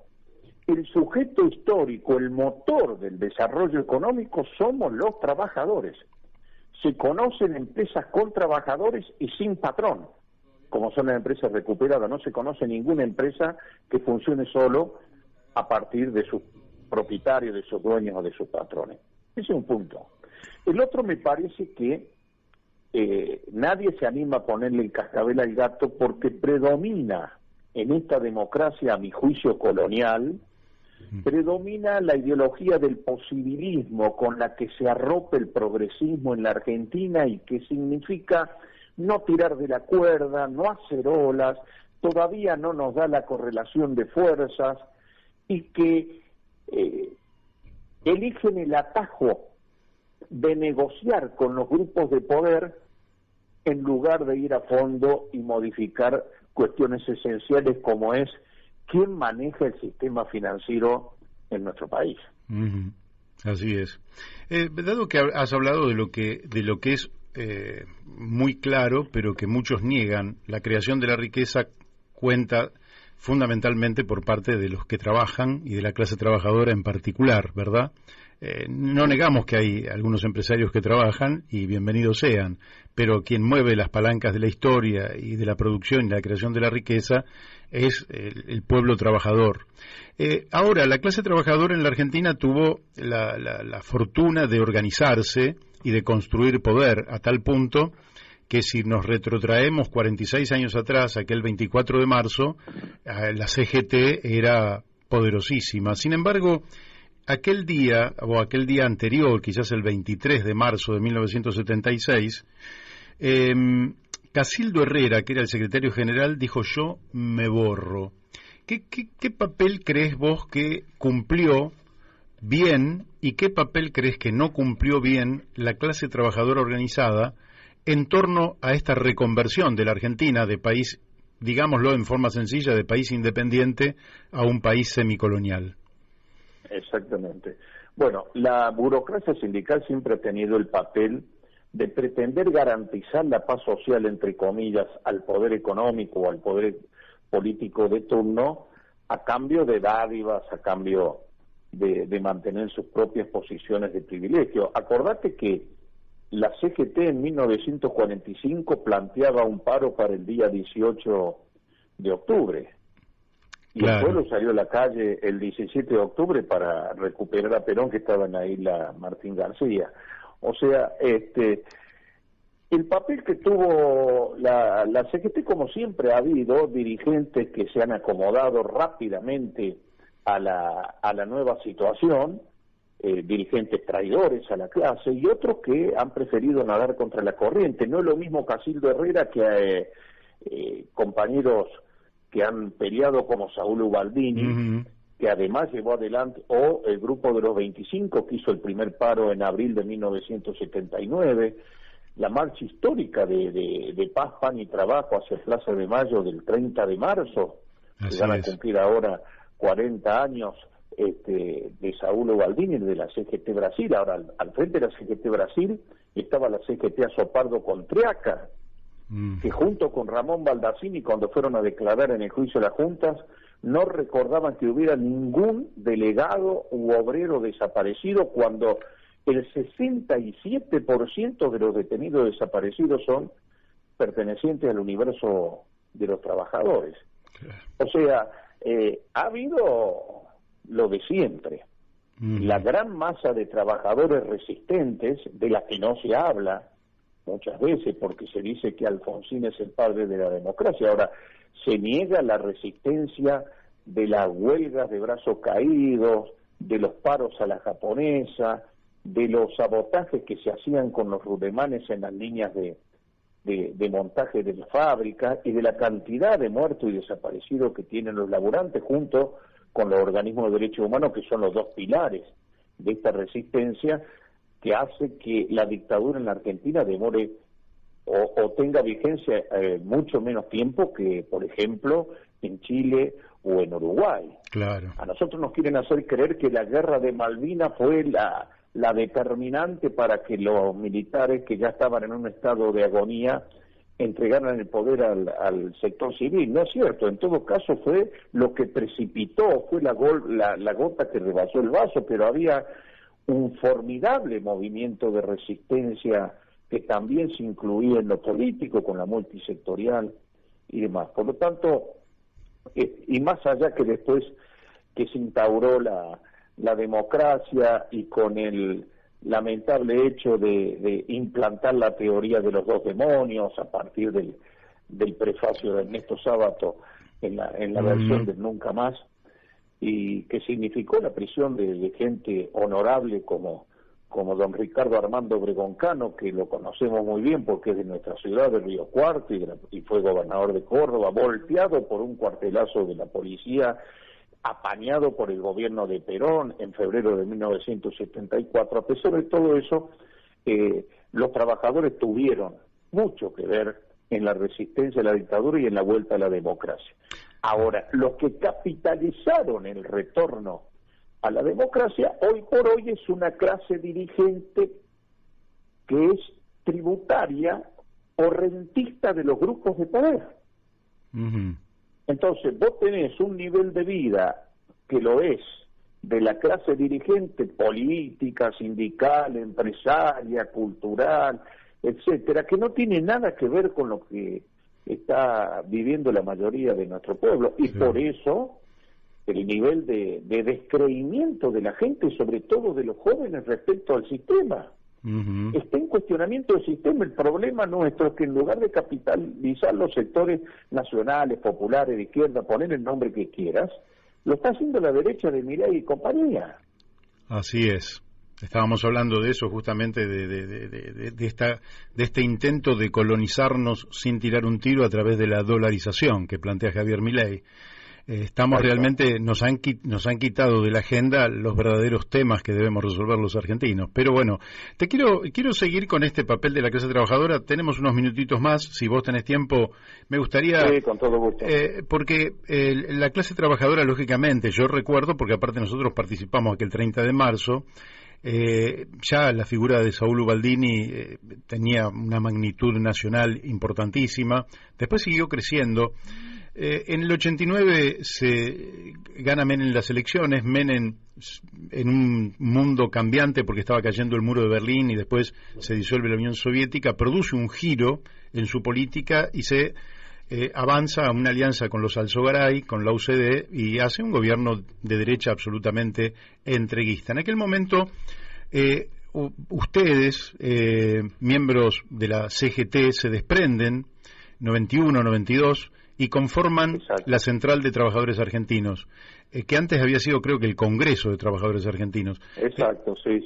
el sujeto histórico, el motor del desarrollo económico somos los trabajadores. Se conocen empresas con trabajadores y sin patrón, como son las empresas recuperadas. No se conoce ninguna empresa que funcione solo a partir de sus propietarios, de sus dueños o de sus patrones. Ese es un punto. El otro, me parece que nadie se anima a ponerle el cascabel al gato porque predomina en esta democracia, a mi juicio colonial, predomina la ideología del posibilismo con la que se arropa el progresismo en la Argentina y que significa no tirar de la cuerda, no hacer olas, todavía no nos da la correlación de fuerzas y que eligen el atajo de negociar con los grupos de poder en lugar de ir a fondo y modificar cuestiones esenciales como es quién maneja el sistema financiero en nuestro país. Así es. Dado que has hablado de lo que es muy claro, pero que muchos niegan, la creación de la riqueza cuenta fundamentalmente por parte de los que trabajan y de la clase trabajadora en particular, ¿verdad? No negamos que hay algunos empresarios que trabajan y bienvenidos sean, pero quien mueve las palancas de la historia y de la producción y la creación de la riqueza es el pueblo trabajador. Ahora, la clase trabajadora en la Argentina tuvo la fortuna de organizarse y de construir poder a tal punto que si nos retrotraemos 46 años atrás, aquel 24 de marzo, la CGT era poderosísima. Sin embargo, aquel día anterior, quizás el 23 de marzo de 1976, Casildo Herrera, que era el secretario general, dijo: yo me borro. ¿Qué papel crees vos que cumplió bien y qué papel crees que no cumplió bien la clase trabajadora organizada en torno a esta reconversión de la Argentina de país, digámoslo en forma sencilla, de país independiente a un país semicolonial? Exactamente. Bueno, la burocracia sindical siempre ha tenido el papel de pretender garantizar la paz social, entre comillas, al poder económico o al poder político de turno, a cambio de dádivas, a cambio de mantener sus propias posiciones de privilegio. Acordate que la CGT en 1945 planteaba un paro para el día 18 de octubre. Y claro, el pueblo salió a la calle el 17 de octubre para recuperar a Perón, que estaba en la isla Martín García. O sea, el papel que tuvo la CGT, como siempre ha habido dirigentes que se han acomodado rápidamente a la nueva situación, dirigentes traidores a la clase y otros que han preferido nadar contra la corriente. No es lo mismo Casildo Herrera que compañeros que han peleado como Saúl Ubaldini, que además llevó adelante, o el grupo de los 25 que hizo el primer paro en abril de 1979, la marcha histórica de Paz, Pan y Trabajo hacia Plaza de Mayo del 30 de marzo, que van a cumplir ahora 40 años de Saúl Ubaldini, de la CGT Brasil. Ahora, al frente de la CGT Brasil estaba la CGT Azopardo Contreaca, que junto con Ramón Baldacini, cuando fueron a declarar en el juicio de las juntas, no recordaban que hubiera ningún delegado u obrero desaparecido, cuando el 67% de los detenidos desaparecidos son pertenecientes al universo de los trabajadores. O sea, ha habido lo de siempre. La gran masa de trabajadores resistentes, de las que no se habla muchas veces, porque se dice que Alfonsín es el padre de la democracia. Ahora, se niega la resistencia de las huelgas de brazos caídos, de los paros a la japonesa, de los sabotajes que se hacían con los rudemanes en las líneas de montaje de las fábricas, y de la cantidad de muertos y desaparecidos que tienen los laburantes, junto con los organismos de derechos humanos, que son los dos pilares de esta resistencia, que hace que la dictadura en la Argentina demore o tenga vigencia mucho menos tiempo que, por ejemplo, en Chile o en Uruguay. Claro. A nosotros nos quieren hacer creer que la guerra de Malvinas fue la determinante para que los militares, que ya estaban en un estado de agonía, entregaran el poder al sector civil. No es cierto. En todo caso fue lo que precipitó, fue la gota que rebasó el vaso, pero había un formidable movimiento de resistencia que también se incluía en lo político, con la multisectorial y demás. Por lo tanto, y más allá que después que se instauró la democracia, y con el lamentable hecho de implantar la teoría de los dos demonios a partir del prefacio de Ernesto Sábato en la versión del Nunca Más, y que significó la prisión de gente honorable como don Ricardo Armando Bregoncano, que lo conocemos muy bien porque es de nuestra ciudad, de Río Cuarto, y fue gobernador de Córdoba, volteado por un cuartelazo de la policía, apañado por el gobierno de Perón en febrero de 1974. A pesar de todo eso, los trabajadores tuvieron mucho que ver en la resistencia a la dictadura y en la vuelta a la democracia. Ahora, los que capitalizaron el retorno a la democracia, hoy por hoy es una clase dirigente que es tributaria o rentista de los grupos de poder. Entonces, vos tenés un nivel de vida que lo es de la clase dirigente política, sindical, empresaria, cultural, etcétera, que no tiene nada que ver con lo que está viviendo la mayoría de nuestro pueblo. Y por eso el nivel de descreimiento de la gente, sobre todo de los jóvenes, respecto al sistema. Está en cuestionamiento el sistema. El problema nuestro es que, en lugar de capitalizar los sectores nacionales, populares, de izquierda, poner el nombre que quieras, lo está haciendo la derecha de Milei y compañía. Así es. Estábamos hablando de eso, justamente, de este intento de colonizarnos sin tirar un tiro a través de la dolarización que plantea Javier Milei. Realmente nos han quitado de la agenda los verdaderos temas que debemos resolver los argentinos. Pero bueno, quiero seguir con este papel de la clase trabajadora. Tenemos unos minutitos más, si vos tenés tiempo. Me gustaría... Sí, con todo gusto. Porque la clase trabajadora, lógicamente, yo recuerdo, porque aparte nosotros participamos aquel 30 de marzo, ya la figura de Saúl Ubaldini tenía una magnitud nacional importantísima. Después siguió creciendo. En el 89 se gana Menem las elecciones. Menem, en un mundo cambiante porque estaba cayendo el muro de Berlín y después se disuelve la Unión Soviética, produce un giro en su política y se avanza a una alianza con los Alzogaray, con la UCD, y hace un gobierno de derecha absolutamente entreguista. En aquel momento ustedes, miembros de la CGT, se desprenden, 91, 92, y conforman la Central de Trabajadores Argentinos, que antes había sido, creo que, el Congreso de Trabajadores Argentinos. Exacto, sí.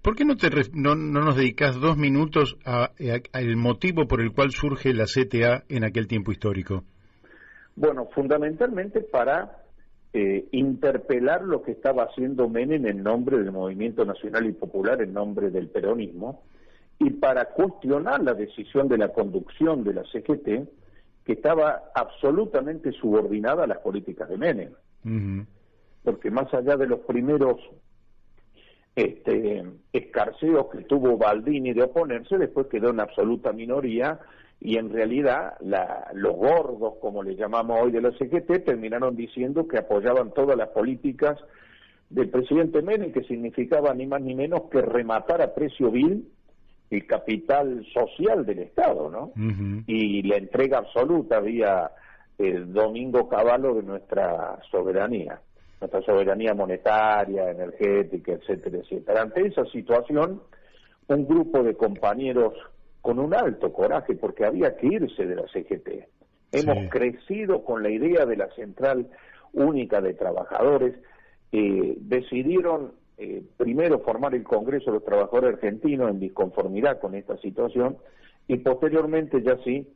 ¿Por qué no nos dedicás 2 minutos al motivo por el cual surge la CTA en aquel tiempo histórico? Bueno, fundamentalmente para interpelar lo que estaba haciendo Menem en nombre del Movimiento Nacional y Popular, en nombre del peronismo, y para cuestionar la decisión de la conducción de la CGT, que estaba absolutamente subordinada a las políticas de Menem. Porque más allá de los primeros escarceos que tuvo Baldini de oponerse, después quedó en absoluta minoría, y en realidad los gordos, como le llamamos hoy, de la CGT, terminaron diciendo que apoyaban todas las políticas del presidente Menem, que significaba ni más ni menos que rematar a precio vil el capital social del Estado, ¿no? Y la entrega absoluta vía el domingo caballo de nuestra soberanía monetaria, energética, etcétera, etcétera. Ante esa situación, un grupo de compañeros con un alto coraje, porque había que irse de la CGT. Hemos crecido con la idea de la Central Única de Trabajadores, decidieron primero formar el Congreso de los Trabajadores Argentinos en disconformidad con esta situación y posteriormente ya sí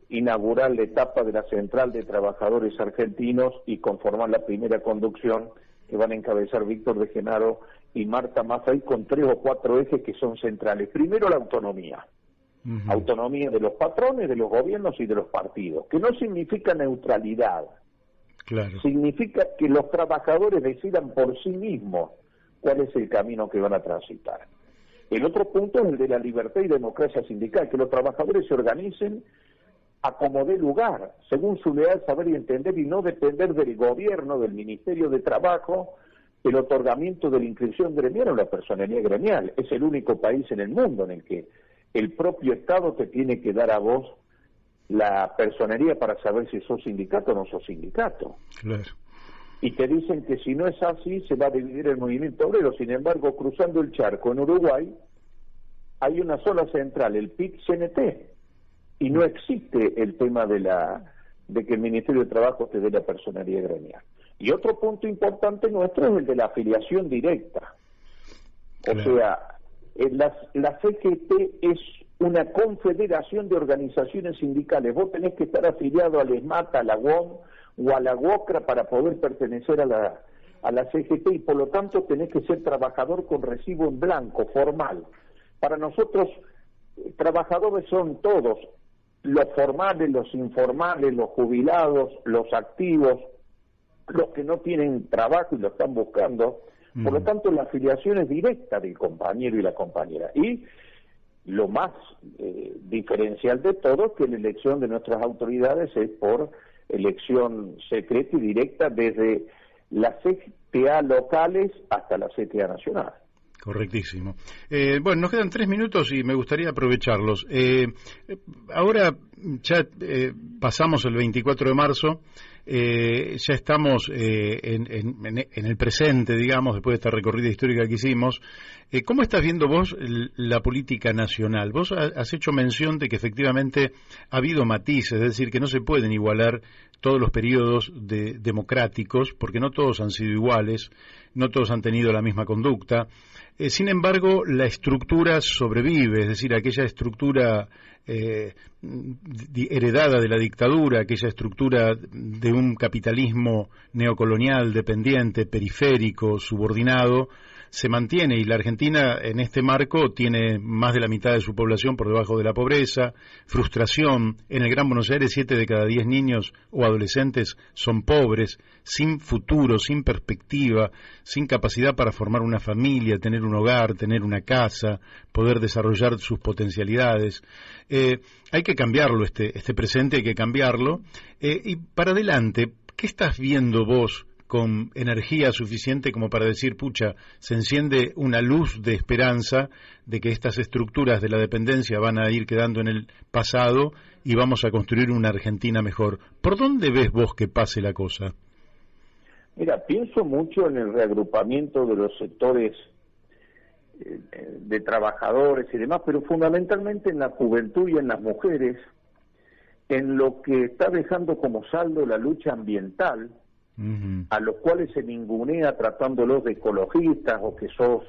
inaugurar la etapa de la Central de Trabajadores Argentinos y conformar la primera conducción que van a encabezar Víctor de Genaro y Marta Maffei con 3 o 4 ejes que son centrales. Primero, la autonomía. Autonomía de los patrones, de los gobiernos y de los partidos, que no significa neutralidad. Claro. Significa que los trabajadores decidan por sí mismos cuál es el camino que van a transitar. El otro punto es el de la libertad y democracia sindical, que los trabajadores se organicen a como dé lugar, según su leal saber y entender, y no depender del gobierno, del Ministerio de Trabajo, el otorgamiento de la inscripción gremial o la personería gremial. Es el único país en el mundo en el que el propio Estado te tiene que dar a vos la personería para saber si sos sindicato o no sos sindicato. Claro. Y te dicen que si no es así se va a dividir el movimiento obrero. Sin embargo, cruzando el charco en Uruguay hay una sola central, el PIT-CNT, y no existe el tema de que el Ministerio de Trabajo te dé la personería gremial. Y otro punto importante nuestro es el de la afiliación directa. O sea, la CGT es una confederación de organizaciones sindicales. Vos tenés que estar afiliado al ESMAT, a la UOM o a la UOCRA para poder pertenecer a la CGT, y por lo tanto tenés que ser trabajador con recibo en blanco, formal. Para nosotros, trabajadores son todos, los formales, los informales, los jubilados, los activos, los que no tienen trabajo y lo están buscando. Por lo tanto, la afiliación es directa del compañero y la compañera. Y lo más diferencial de todo es que la elección de nuestras autoridades es por elección secreta y directa desde las CTA locales hasta la CTA nacional. Correctísimo. Bueno, nos quedan 3 minutos y me gustaría aprovecharlos. Ahora ya pasamos el 24 de marzo, ya estamos en el presente, digamos, después de esta recorrida histórica que hicimos. ¿Cómo estás viendo vos la política nacional? Vos has hecho mención de que efectivamente ha habido matices, es decir, que no se pueden igualar todos los periodos democráticos, porque no todos han sido iguales, no todos han tenido la misma conducta. Sin embargo, la estructura sobrevive, es decir, aquella estructura heredada de la dictadura, aquella estructura de un capitalismo neocolonial, dependiente, periférico, subordinado, se mantiene, y la Argentina en este marco tiene más de la mitad de su población por debajo de la pobreza, frustración. En el Gran Buenos Aires 7 de cada 10 niños o adolescentes son pobres, sin futuro, sin perspectiva, sin capacidad para formar una familia, tener un hogar, tener una casa, poder desarrollar sus potencialidades. Hay que cambiarlo, este presente hay que cambiarlo. Y para adelante, ¿qué estás viendo vos con energía suficiente como para decir, pucha, se enciende una luz de esperanza de que estas estructuras de la dependencia van a ir quedando en el pasado y vamos a construir una Argentina mejor? ¿Por dónde ves vos que pase la cosa? Mira, pienso mucho en el reagrupamiento de los sectores de trabajadores y demás, pero fundamentalmente en la juventud y en las mujeres, en lo que está dejando como saldo la lucha ambiental, a los cuales se ningunea tratándolos de ecologistas o que sos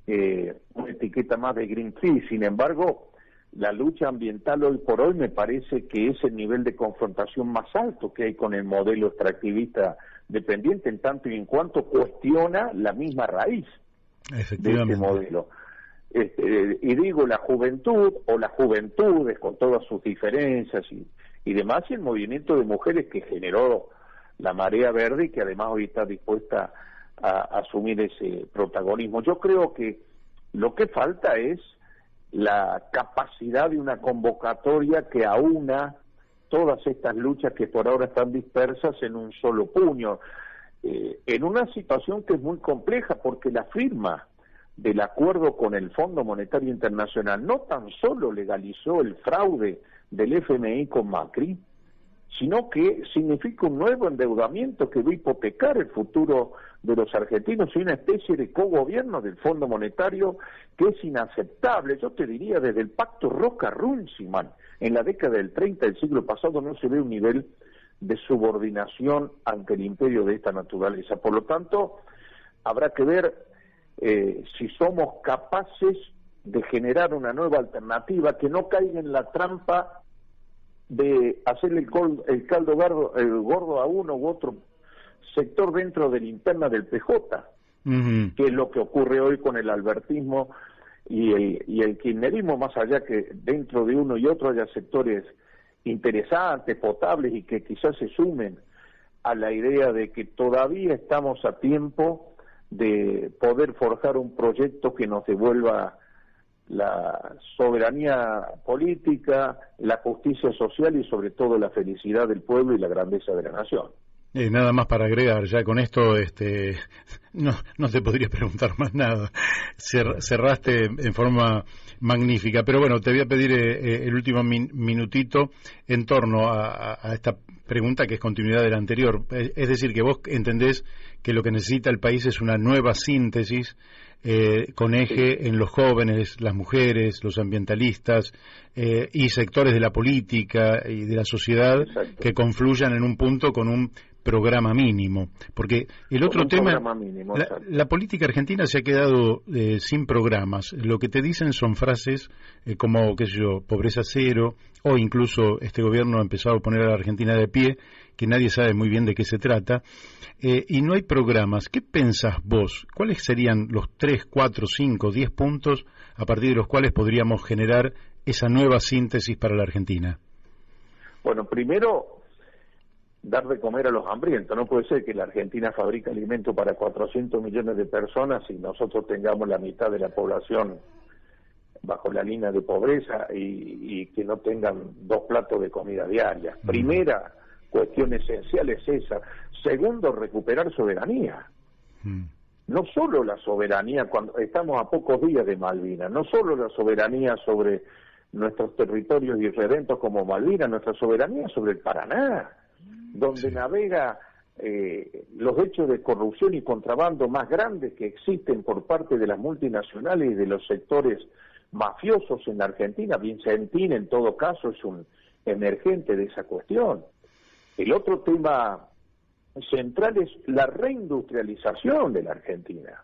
una etiqueta más de Greenpeace. Sin embargo, la lucha ambiental hoy por hoy me parece que es el nivel de confrontación más alto que hay con el modelo extractivista dependiente, en tanto y en cuanto cuestiona la misma raíz de este modelo. Y digo, la juventud o las juventudes con todas sus diferencias y demás, y el movimiento de mujeres que generó la Marea Verde y que además hoy está dispuesta a asumir ese protagonismo. Yo creo que lo que falta es la capacidad de una convocatoria que aúna todas estas luchas que por ahora están dispersas en un solo puño, en una situación que es muy compleja, porque la firma del acuerdo con el Fondo Monetario Internacional no tan solo legalizó el fraude del FMI con Macri, sino que significa un nuevo endeudamiento que va a hipotecar el futuro de los argentinos y una especie de cogobierno del Fondo Monetario que es inaceptable. Yo te diría, desde el pacto Roca-Runciman, en la década del 30 del siglo pasado, no se ve un nivel de subordinación ante el imperio de esta naturaleza. Por lo tanto, habrá que ver si somos capaces de generar una nueva alternativa que no caiga en la trampa de hacerle el caldo gordo a uno u otro sector dentro de la interna del PJ, que es lo que ocurre hoy con el albertismo y el kirchnerismo, más allá que dentro de uno y otro haya sectores interesantes, potables y que quizás se sumen a la idea de que todavía estamos a tiempo de poder forjar un proyecto que nos devuelva la soberanía política, la justicia social y sobre todo la felicidad del pueblo y la grandeza de la nación. Nada más para agregar, ya con esto no te podría preguntar más nada. Cerraste en forma magnífica, pero bueno, te voy a pedir el último minutito en torno a esta pregunta que es continuidad de la anterior. Es decir, que vos entendés que lo que necesita el país es una nueva síntesis con eje en los jóvenes, las mujeres, los ambientalistas y sectores de la política y de la sociedad. Exacto. Que confluyan en un punto con un programa mínimo, porque el otro tema, la política argentina se ha quedado sin programas. Lo que te dicen son frases como, qué sé yo, pobreza cero, o incluso este gobierno ha empezado a poner a la Argentina de pie, que nadie sabe muy bien de qué se trata, y no hay programas. ¿Qué pensás vos? ¿Cuáles serían los 3, 4, 5, 10 puntos a partir de los cuales podríamos generar esa nueva síntesis para la Argentina? Bueno, primero, dar de comer a los hambrientos. No puede ser que la Argentina fabrique alimento para 400 millones de personas y nosotros tengamos la mitad de la población bajo la línea de pobreza y que no tengan 2 platos de comida diaria. Primera cuestión esencial es esa. Segundo, recuperar soberanía. No solo la soberanía, cuando estamos a pocos días de Malvinas, no solo la soberanía sobre nuestros territorios irredentos como Malvinas, nuestra soberanía sobre el Paraná, donde navega los hechos de corrupción y contrabando más grandes que existen por parte de las multinacionales y de los sectores mafiosos en Argentina. Vicentín, en todo caso, es un emergente de esa cuestión. El otro tema central es la reindustrialización de la Argentina.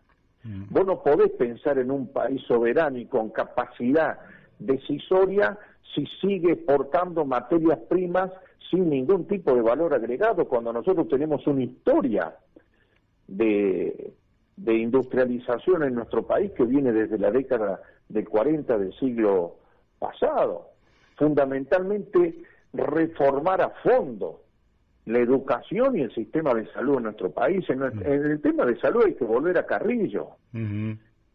Vos no podés pensar en un país soberano y con capacidad decisoria si sigue exportando materias primas sin ningún tipo de valor agregado, cuando nosotros tenemos una historia de industrialización en nuestro país que viene desde la década del 40 del siglo pasado. Fundamentalmente, reformar a fondo la educación y el sistema de salud en nuestro país. En el tema de salud hay que volver a Carrillo.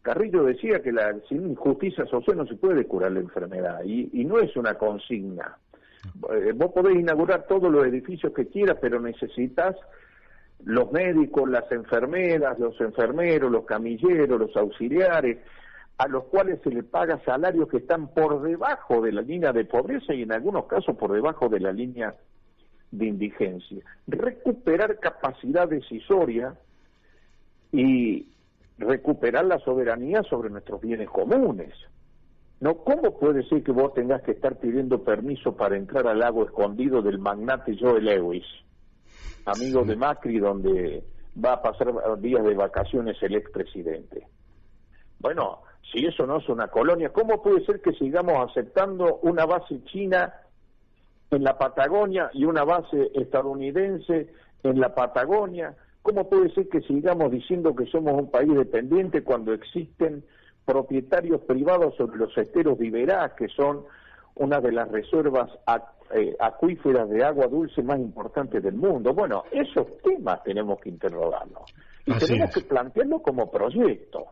Carrillo decía que sin justicia social no se puede curar la enfermedad, y no es una consigna. Vos podés inaugurar todos los edificios que quieras, pero necesitas los médicos, las enfermeras, los enfermeros, los camilleros, los auxiliares, a los cuales se les paga salarios que están por debajo de la línea de pobreza y en algunos casos por debajo de la línea de indigencia. Recuperar capacidad decisoria y recuperar la soberanía sobre nuestros bienes comunes. No, ¿cómo puede ser que vos tengas que estar pidiendo permiso para entrar al lago escondido del magnate Joe Lewis, amigo de Macri, donde va a pasar días de vacaciones el expresidente? Bueno, si eso no es una colonia, ¿cómo puede ser que sigamos aceptando una base china en la Patagonia y una base estadounidense en la Patagonia? ¿Cómo puede ser que sigamos diciendo que somos un país dependiente cuando existen propietarios privados sobre los esteros de Iberá, que son una de las reservas acuíferas de agua dulce más importantes del mundo? Bueno, esos temas tenemos que interrogarnos y tenemos que plantearlo como proyecto,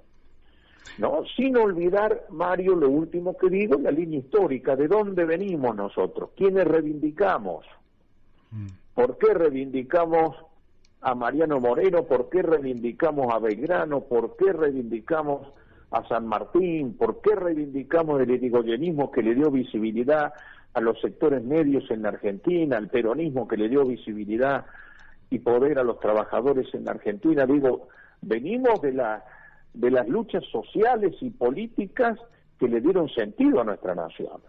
¿no? Sin olvidar, Mario, lo último que digo, la línea histórica, de dónde venimos nosotros, quiénes reivindicamos, por qué reivindicamos a Mariano Moreno, por qué reivindicamos a Belgrano, por qué reivindicamos a San Martín, por qué reivindicamos el irigoyenismo que le dio visibilidad a los sectores medios en la Argentina, al peronismo que le dio visibilidad y poder a los trabajadores en la Argentina. Digo, venimos de las luchas sociales y políticas que le dieron sentido a nuestra nación,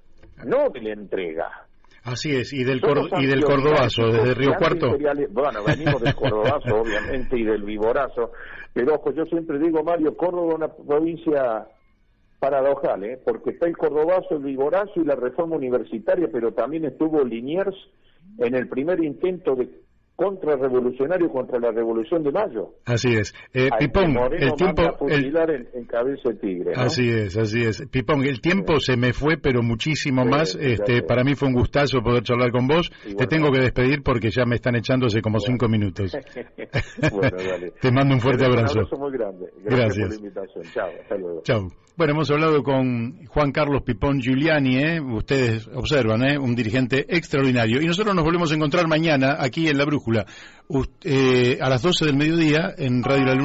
no de la entrega. Así es, y del cordobazo, desde Río Cuarto. Bueno, venimos del cordobazo, obviamente, y del viborazo, pero ojo, yo siempre digo, Mario, Córdoba es una provincia paradojal, porque está el cordobazo, el viborazo y la reforma universitaria, pero también estuvo Liniers en el primer intento de contrarrevolucionario contra la Revolución de Mayo. Así es. Pipón, el tiempo en cabeza de tigre, ¿no? Así es. Pipón, el tiempo se me fue, pero muchísimo más. Para mí fue un gustazo poder charlar con vos. Te tengo que despedir porque ya me están echando hace como 5 minutos. Bueno, dale. Te mando un fuerte abrazo. Un abrazo muy grande. Gracias por la invitación. Chao, hasta luego. Chao. Bueno, hemos hablado con Juan Carlos Pipón Giuliani, ustedes observan, un dirigente extraordinario. Y nosotros nos volvemos a encontrar mañana aquí en La Brújula, a las 12 del mediodía en Radio La Luna.